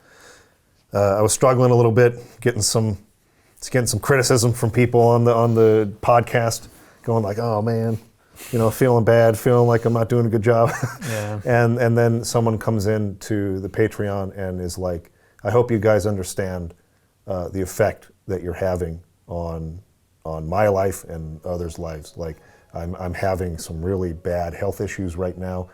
A: I was struggling a little bit, getting some criticism from people on the podcast, going like, "Oh man, feeling bad, feeling like I'm not doing a good job."
B: Yeah.
A: and then someone comes in to the Patreon and is like, "I hope you guys understand the effect that you're having on my life and others' lives. Like, I'm having some really bad health issues right now.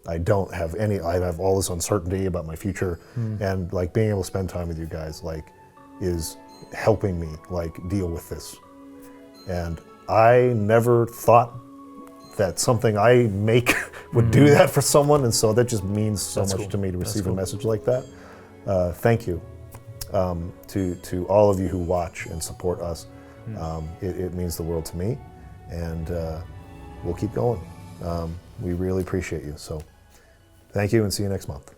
A: I don't have any, I have all this uncertainty about my future, and like being able to spend time with you guys like is helping me like deal with this." And I never thought that something I make would do that for someone, and so that just means so much to me to receive a message like that. Thank you to all of you who watch and support us. It means the world to me, and we'll keep going. We really appreciate you. So thank you, and see you next month.